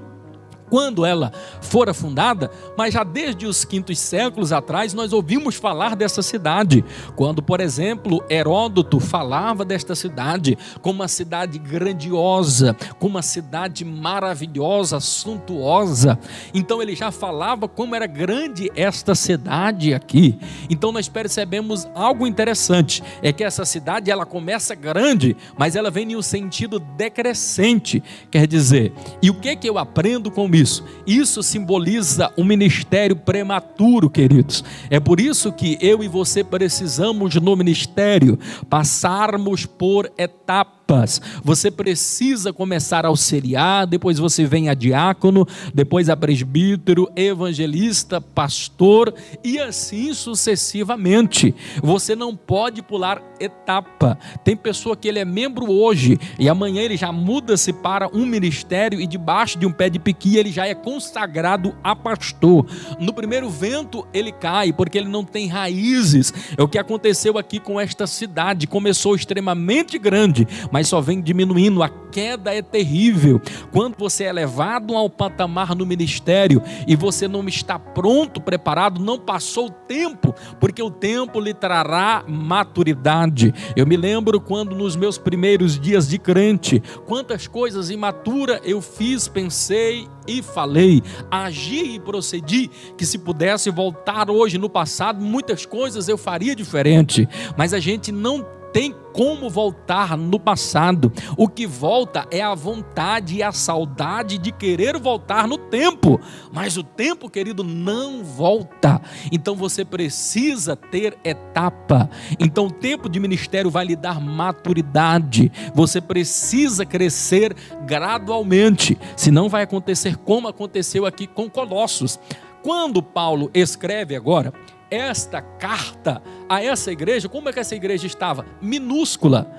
quando ela fora fundada, mas já desde os quintos séculos atrás nós ouvimos falar dessa cidade, quando, por exemplo, Heródoto falava desta cidade como uma cidade grandiosa, como uma cidade maravilhosa, suntuosa. Então ele já falava como era grande esta cidade aqui. Então nós percebemos algo interessante, é que essa cidade ela começa grande, mas ela vem em um sentido decrescente, quer dizer, e o que eu aprendo com isso? Isso simboliza um ministério prematuro, queridos. É por isso que eu e você precisamos no ministério passarmos por etapas. Você precisa começar a auxiliar, depois você vem a diácono, depois a presbítero, evangelista, pastor e assim sucessivamente. Você não pode pular etapa. Tem pessoa que ele é membro hoje e amanhã ele já muda-se para um ministério e debaixo de um pé de piqui ele já é consagrado a pastor. No primeiro vento ele cai porque ele não tem raízes. É o que aconteceu aqui com esta cidade. Começou extremamente grande, mas só vem diminuindo. A queda é terrível. Quando você é levado ao patamar no ministério e você não está pronto, preparado, não passou o tempo, porque o tempo lhe trará maturidade. Eu me lembro quando nos meus primeiros dias de crente, quantas coisas imatura eu fiz, pensei e falei, agi e procedi, que se pudesse voltar hoje no passado, muitas coisas eu faria diferente, mas a gente não tem como voltar no passado. O que volta é a vontade e a saudade de querer voltar no tempo, mas o tempo, querido, não volta. Então você precisa ter etapa. Então o tempo de ministério vai lhe dar maturidade. Você precisa crescer gradualmente, senão vai acontecer como aconteceu aqui com Colossos. Quando Paulo escreve agora esta carta a essa igreja, como é que essa igreja estava? Minúscula.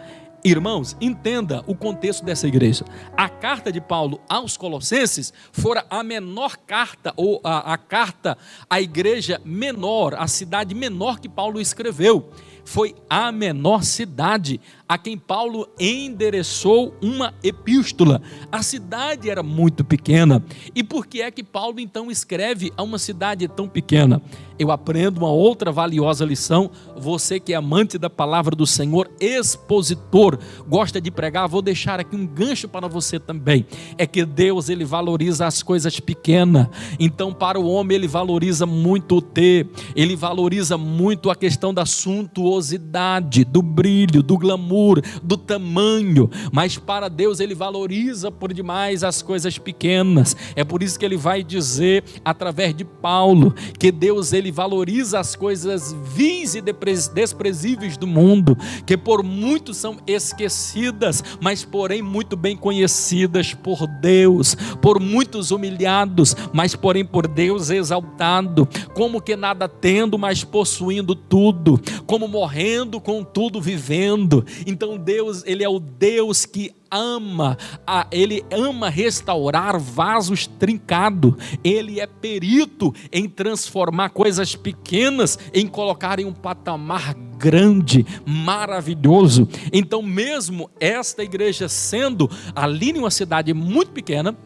Irmãos, entenda o contexto dessa igreja. A carta de Paulo aos Colossenses fora a menor carta, ou a carta à igreja menor, a cidade menor que Paulo escreveu. Foi a menor cidade a quem Paulo endereçou uma epístola. A cidade era muito pequena. E por que é que Paulo então escreve a uma cidade tão pequena? Eu aprendo uma outra valiosa lição. Você que é amante da palavra do Senhor, expositor, gosta de pregar, vou deixar aqui um gancho para você também. É que Deus, ele valoriza as coisas pequenas. Então para o homem ele valoriza muito o ter, ele valoriza muito a questão da suntuosidade, do brilho, do glamour. glamour, do tamanho, mas para Deus ele valoriza por demais as coisas pequenas. É por isso que ele vai dizer através de Paulo que Deus ele valoriza as coisas vis e desprezíveis do mundo, que por muitos são esquecidas, mas porém muito bem conhecidas por Deus, por muitos humilhados, mas porém por Deus exaltado, como que nada tendo, mas possuindo tudo, como morrendo, contudo vivendo. Então Deus, ele é o Deus que ele ama restaurar vasos trincados. Ele é perito em transformar coisas pequenas, em colocar em um patamar grande, maravilhoso. Então mesmo esta igreja sendo ali em uma cidade muito pequena,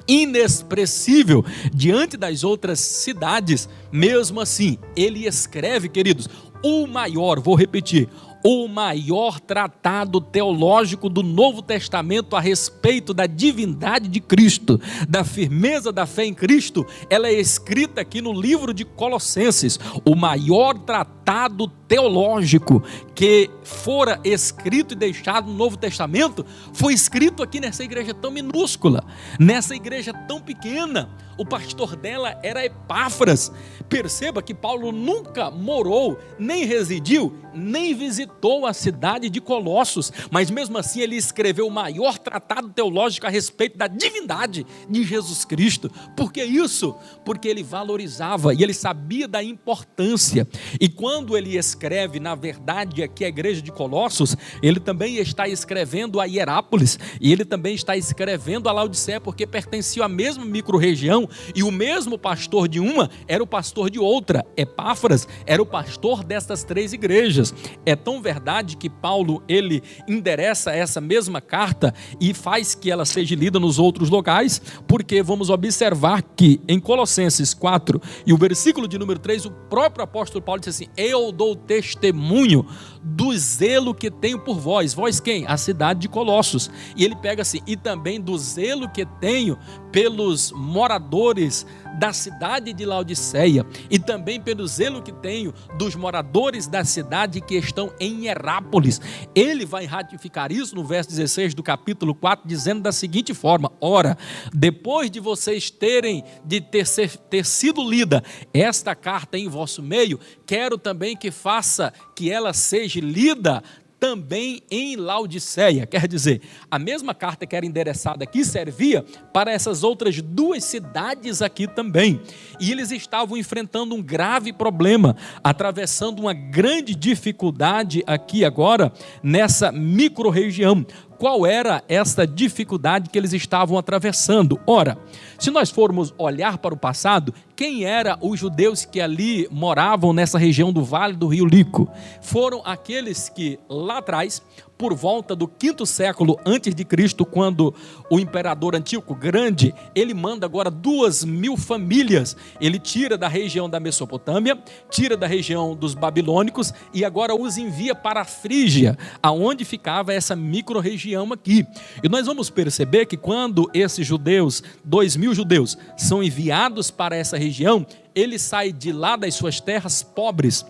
inexpressível diante das outras cidades, mesmo assim ele escreve, queridos, o maior, vou repetir, o maior tratado teológico do Novo Testamento a respeito da divindade de Cristo, da firmeza da fé em Cristo. Ela é escrita aqui no livro de Colossenses. O maior tratado teológico que fora escrito e deixado no Novo Testamento foi escrito aqui nessa igreja tão minúscula, nessa igreja tão pequena. O pastor dela era Epáfras. Perceba que Paulo nunca morou, nem residiu, nem visitou a cidade de Colossos, mas mesmo assim ele escreveu o maior tratado teológico a respeito da divindade de Jesus Cristo. Por que isso? Porque ele valorizava e ele sabia da importância. E quando ele escreve, na verdade, aqui a igreja de Colossos, ele também está escrevendo a Hierápolis, e ele também está escrevendo a Laodiceia, porque pertenciam à mesma micro-região, e o mesmo pastor de uma era o pastor de outra. Epáfras era o pastor destas três igrejas. É tão verdade que Paulo, ele endereça essa mesma carta e faz que ela seja lida nos outros locais, porque vamos observar que em Colossenses 4 e o versículo de número 3, o próprio apóstolo Paulo diz assim: eu dou testemunho do zelo que tenho por vós. Vós quem? A cidade de Colossos. E ele pega assim: e também do zelo que tenho pelos moradores da cidade de Laodiceia, e também pelo zelo que tenho dos moradores da cidade que estão em Hierápolis. Ele vai ratificar isso no verso 16 do capítulo 4, dizendo da seguinte forma: ora, depois de vocês terem de ter sido lida esta carta em vosso meio, quero também que faça que ela seja lida também em Laodiceia. Quer dizer, a mesma carta que era endereçada aqui servia para essas outras duas cidades aqui também. E eles estavam enfrentando um grave problema, atravessando uma grande dificuldade aqui agora, nessa micro-região. Qual era esta dificuldade que eles estavam atravessando? Ora, se nós formos olhar para o passado, quem eram os judeus que ali moravam nessa região do Vale do Rio Lico? Foram aqueles que lá atrás, por volta do 5º século antes de Cristo, quando o imperador Antíoco Grande, ele manda agora 2.000 famílias, ele tira da região da Mesopotâmia, tira da região dos babilônicos e agora os envia para a Frígia, aonde ficava essa micro-região aqui. E nós vamos perceber que quando esses judeus, 2.000 judeus, são enviados para essa região, eles saem de lá das suas terras pobres.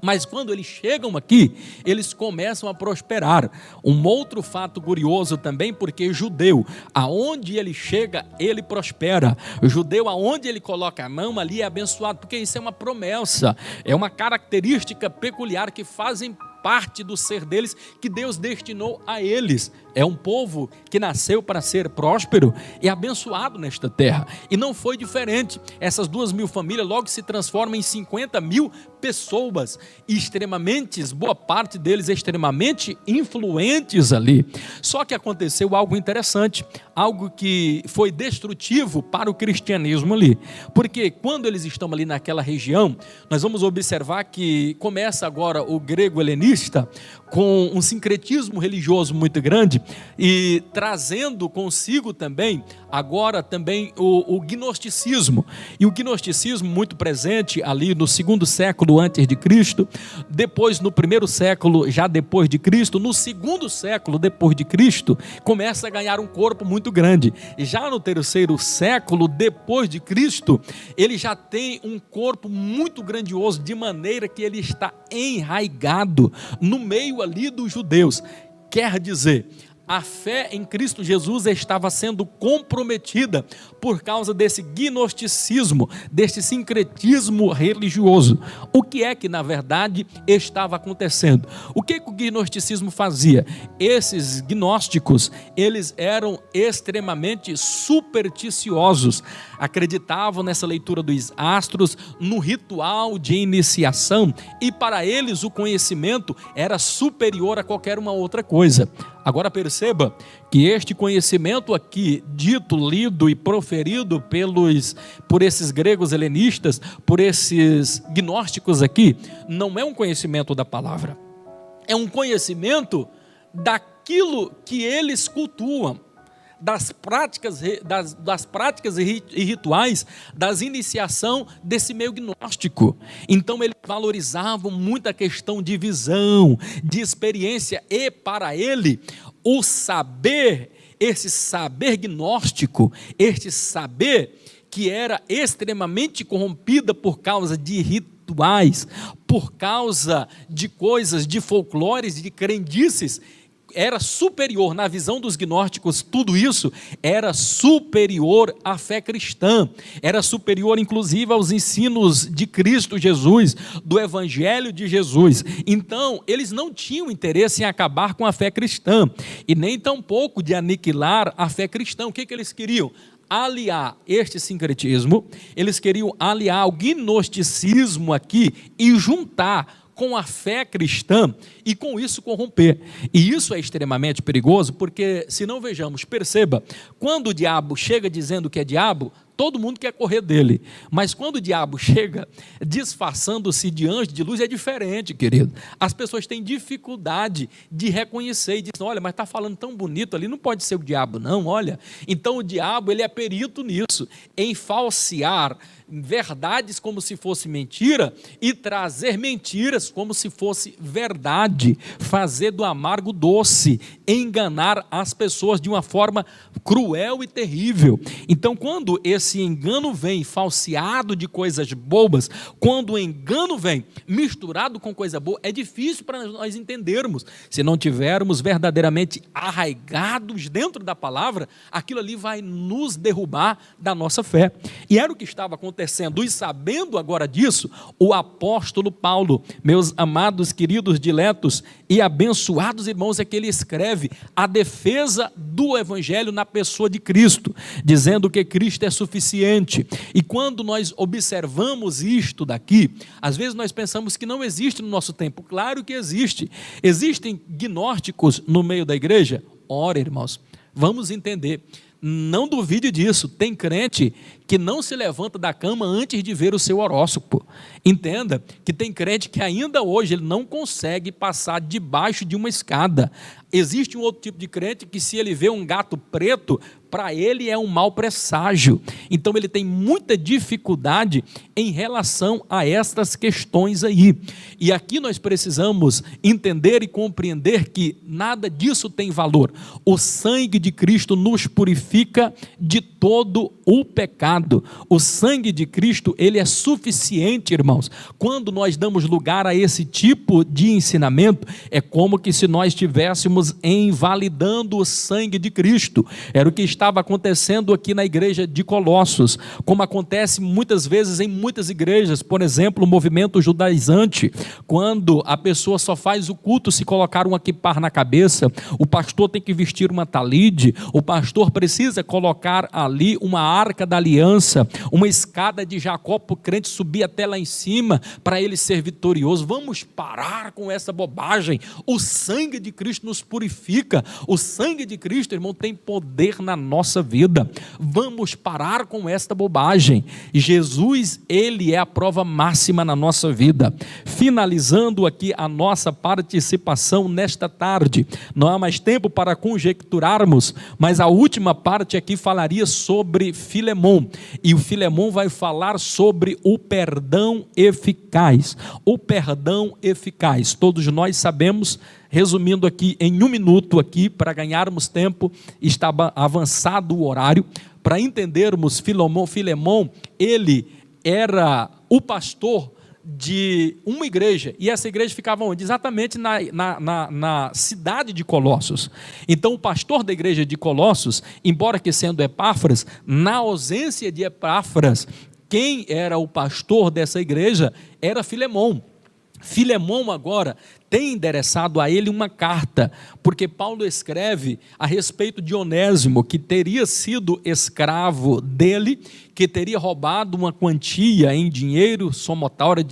Mas quando eles chegam aqui, eles começam a prosperar. Um outro fato curioso também, porque judeu, aonde ele chega, ele prospera. O judeu, aonde ele coloca a mão, ali é abençoado, porque isso é uma promessa, é uma característica peculiar que fazem parte do ser deles, que Deus destinou a eles. É um povo que nasceu para ser próspero e abençoado nesta terra. E não foi diferente. Essas 2.000 famílias logo se transformam em 50.000 pessoas, extremamente, boa parte deles extremamente influentes ali. Só que aconteceu algo interessante, algo que foi destrutivo para o cristianismo ali. Porque quando eles estão ali naquela região, nós vamos observar que começa agora o grego helenista, com um sincretismo religioso muito grande, e trazendo consigo também, agora também o gnosticismo, e o gnosticismo muito presente ali no 2º século antes de Cristo, depois no 1º século já depois de Cristo, no 2º século depois de Cristo, começa a ganhar um corpo muito grande, e já no 3º século depois de Cristo, ele já tem um corpo muito grandioso, de maneira que ele está enraizado no meio ali dos judeus. Quer dizer, a fé em Cristo Jesus estava sendo comprometida por causa desse gnosticismo, desse sincretismo religioso. O que é que, na verdade, estava acontecendo? O que o gnosticismo fazia? Esses gnósticos, eles eram extremamente supersticiosos, acreditavam nessa leitura dos astros, no ritual de iniciação, e para eles o conhecimento era superior a qualquer uma outra coisa. Agora perceba que este conhecimento aqui, dito, lido e proferido por esses gregos helenistas, por esses gnósticos aqui, não é um conhecimento da palavra, é um conhecimento daquilo que eles cultuam, das práticas e rituais, das iniciação desse meio gnóstico. Então eles valorizavam muito a questão de visão, de experiência, e para ele o saber, esse saber gnóstico, este saber que era extremamente corrompida por causa de rituais, por causa de coisas, de folclores e de crendices, era superior, na visão dos gnósticos, tudo isso era superior à fé cristã, era superior inclusive aos ensinos de Cristo Jesus, do Evangelho de Jesus. Então, eles não tinham interesse em acabar com a fé cristã, e nem tampouco de aniquilar a fé cristã. O que eles queriam? Aliar este sincretismo, eles queriam aliar o gnosticismo aqui e juntar com a fé cristã e com isso corromper. E isso é extremamente perigoso, porque se não vejamos, perceba, quando o diabo chega dizendo que é diabo, todo mundo quer correr dele, mas quando o diabo chega disfarçando-se de anjo de luz, é diferente, querido. As pessoas têm dificuldade de reconhecer e dizem, olha, mas está falando tão bonito ali, não pode ser o diabo não, olha. Então o diabo, ele é perito nisso, em falsear verdades como se fosse mentira e trazer mentiras como se fosse verdade, fazer do amargo doce, enganar as pessoas de uma forma cruel e terrível. Então, quando esse engano vem falseado de coisas bobas, quando o engano vem misturado com coisa boa, é difícil para nós entendermos. Se não tivermos verdadeiramente arraigados dentro da palavra, aquilo ali vai nos derrubar da nossa fé. E era o que estava acontecendo, e sabendo agora disso, o apóstolo Paulo, meus amados, queridos, diletos e abençoados irmãos, é que ele escreve a defesa do evangelho na pessoa de Cristo, dizendo que Cristo é suficiente. E quando nós observamos isto daqui, às vezes nós pensamos que não existe no nosso tempo. Claro que existe. Existem gnósticos no meio da igreja? Ora, irmãos, vamos entender. Não duvide disso, tem crente que não se levanta da cama antes de ver o seu horóscopo. Entenda que tem crente que ainda hoje ele não consegue passar debaixo de uma escada. Existe um outro tipo de crente que, se ele vê um gato preto, para ele é um mau presságio. Então ele tem muita dificuldade em relação a estas questões aí. E aqui nós precisamos entender e compreender que nada disso tem valor. O sangue de Cristo nos purifica de todo o pecado. O sangue de Cristo, ele é suficiente, irmãos. Quando nós damos lugar a esse tipo de ensinamento, é como que se nós estivéssemos invalidando o sangue de Cristo. Era o que estava acontecendo aqui na igreja de Colossos, como acontece muitas vezes em muitas igrejas. Por exemplo, o movimento judaizante, quando a pessoa só faz o culto se colocar um equipar na cabeça, o pastor tem que vestir uma talide, o pastor precisa colocar ali uma arca da aliança, uma escada de Jacó para o crente subir até lá em cima, para ele ser vitorioso. Vamos parar com essa bobagem. O sangue de Cristo nos purifica, o sangue de Cristo, irmão, tem poder na nossa vida. Vamos parar com esta bobagem. Jesus, ele é a prova máxima na nossa vida. Finalizando aqui a nossa participação nesta tarde, não há mais tempo para conjecturarmos, mas a última parte aqui falaria sobre Filemon, e o Filemon vai falar sobre o perdão eficaz. O perdão eficaz, todos nós sabemos, resumindo aqui em 1 minuto aqui, para ganharmos tempo, estava avançado o horário, para entendermos Filemon, ele era o pastor de uma igreja, e essa igreja ficava onde? Exatamente na cidade de Colossos. Então o pastor da igreja de Colossos, embora que sendo Epáfras, na ausência de Epáfras, quem era o pastor dessa igreja era Filemão. Filemão agora tem endereçado a ele uma carta, porque Paulo escreve a respeito de Onésimo, que teria sido escravo dele, que teria roubado uma quantia em dinheiro, somatória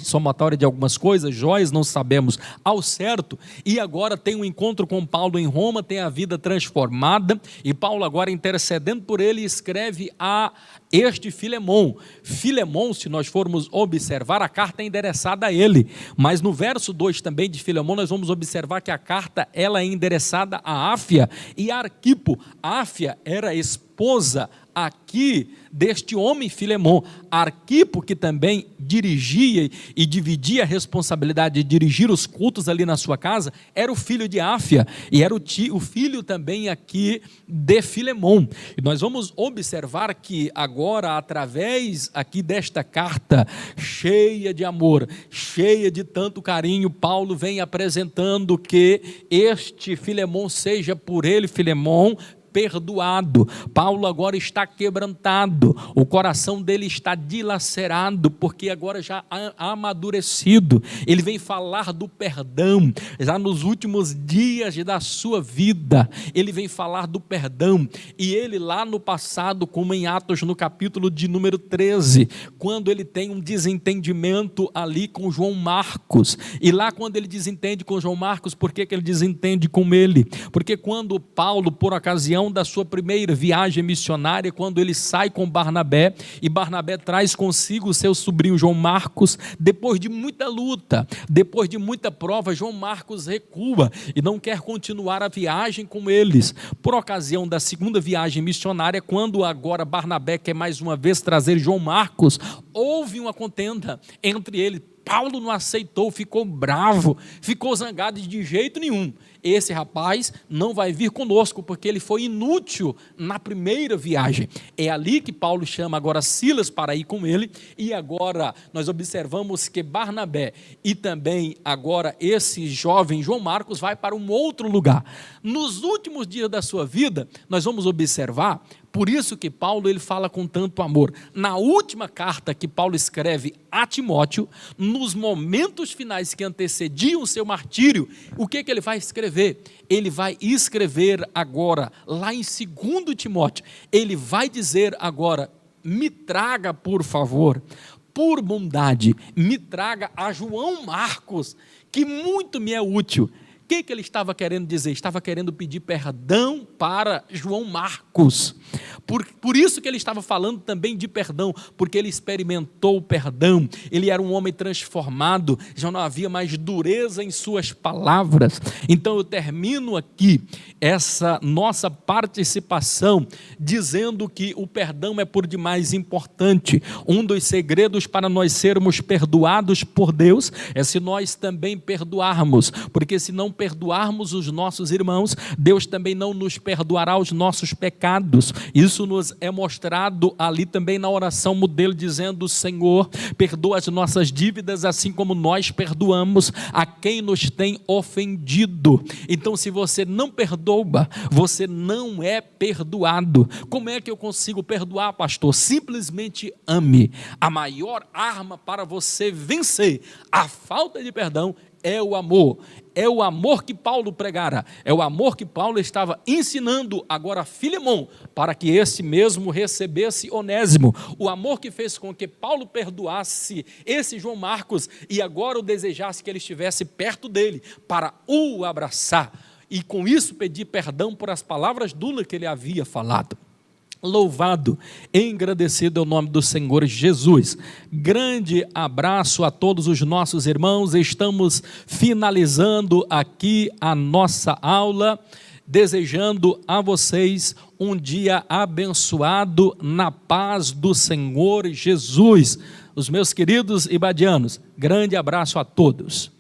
de algumas coisas, joias, não sabemos ao certo, e agora tem um encontro com Paulo em Roma, tem a vida transformada, e Paulo agora intercedendo por ele, escreve a este Filemão. Filemão, se nós formos observar, a carta é endereçada a ele, mas no verso 2 também de Filemão, nós vamos observar que a carta ela é endereçada a Áfia e a Arquipo. Áfia era esposa aqui deste homem Filemão. Arquipo, que também dirigia e dividia a responsabilidade de dirigir os cultos ali na sua casa, era o filho de Áfia, e era o filho também aqui de Filemão. E nós vamos observar que agora, através aqui desta carta, cheia de amor, cheia de tanto carinho, Paulo vem apresentando que este Filemão seja por ele, Filemão, perdoado. Paulo agora está quebrantado, o coração dele está dilacerado, porque agora já amadurecido, ele vem falar do perdão, já nos últimos dias da sua vida, ele vem falar do perdão, e ele lá no passado, como em Atos no capítulo de número 13, quando ele tem um desentendimento ali com João Marcos, e lá quando ele desentende com João Marcos, por que ele desentende com ele? Porque quando Paulo, por ocasião da sua primeira viagem missionária, quando ele sai com Barnabé, e Barnabé traz consigo o seu sobrinho João Marcos, depois de muita luta, depois de muita prova, João Marcos recua e não quer continuar a viagem com eles. Por ocasião da segunda viagem missionária, quando agora Barnabé quer mais uma vez trazer João Marcos, houve uma contenda entre eles. Paulo não aceitou, ficou bravo, ficou zangado, de jeito nenhum. Esse rapaz não vai vir conosco, porque ele foi inútil na primeira viagem. É ali que Paulo chama agora Silas para ir com ele, e agora nós observamos que Barnabé e também agora esse jovem João Marcos vai para um outro lugar. Nos últimos dias da sua vida, nós vamos observar, por isso que Paulo ele fala com tanto amor. Na última carta que Paulo escreve a Timóteo, nos momentos finais que antecediam o seu martírio, o que ele vai escrever? Ele vai escrever agora, lá em 2 Timóteo, ele vai dizer agora, me traga por favor, por bondade, me traga a João Marcos, que muito me é útil. O que ele estava querendo dizer? Estava querendo pedir perdão para João Marcos. Por isso que ele estava falando também de perdão, porque ele experimentou o perdão, ele era um homem transformado, já não havia mais dureza em suas palavras. Então eu termino aqui essa nossa participação dizendo que o perdão é por demais importante. Um dos segredos para nós sermos perdoados por Deus é se nós também perdoarmos, porque se não perdoarmos os nossos irmãos, Deus também não nos perdoará os nossos pecados. Isso nos é mostrado ali também na oração modelo, dizendo: Senhor, perdoa as nossas dívidas, assim como nós perdoamos a quem nos tem ofendido. Então, se você não perdoa, você não é perdoado. Como é que eu consigo perdoar, pastor? Simplesmente ame. A maior arma para você vencer a falta de perdão é o amor. É o amor que Paulo pregara, é o amor que Paulo estava ensinando agora a Filemão, para que esse mesmo recebesse Onésimo. O amor que fez com que Paulo perdoasse esse João Marcos e agora o desejasse que ele estivesse perto dele, para o abraçar, e com isso pedir perdão por as palavras duras que ele havia falado. Louvado e engrandecido é o nome do Senhor Jesus. Grande abraço a todos os nossos irmãos. Estamos finalizando aqui a nossa aula, desejando a vocês um dia abençoado na paz do Senhor Jesus. Os meus queridos ibadianos, grande abraço a todos.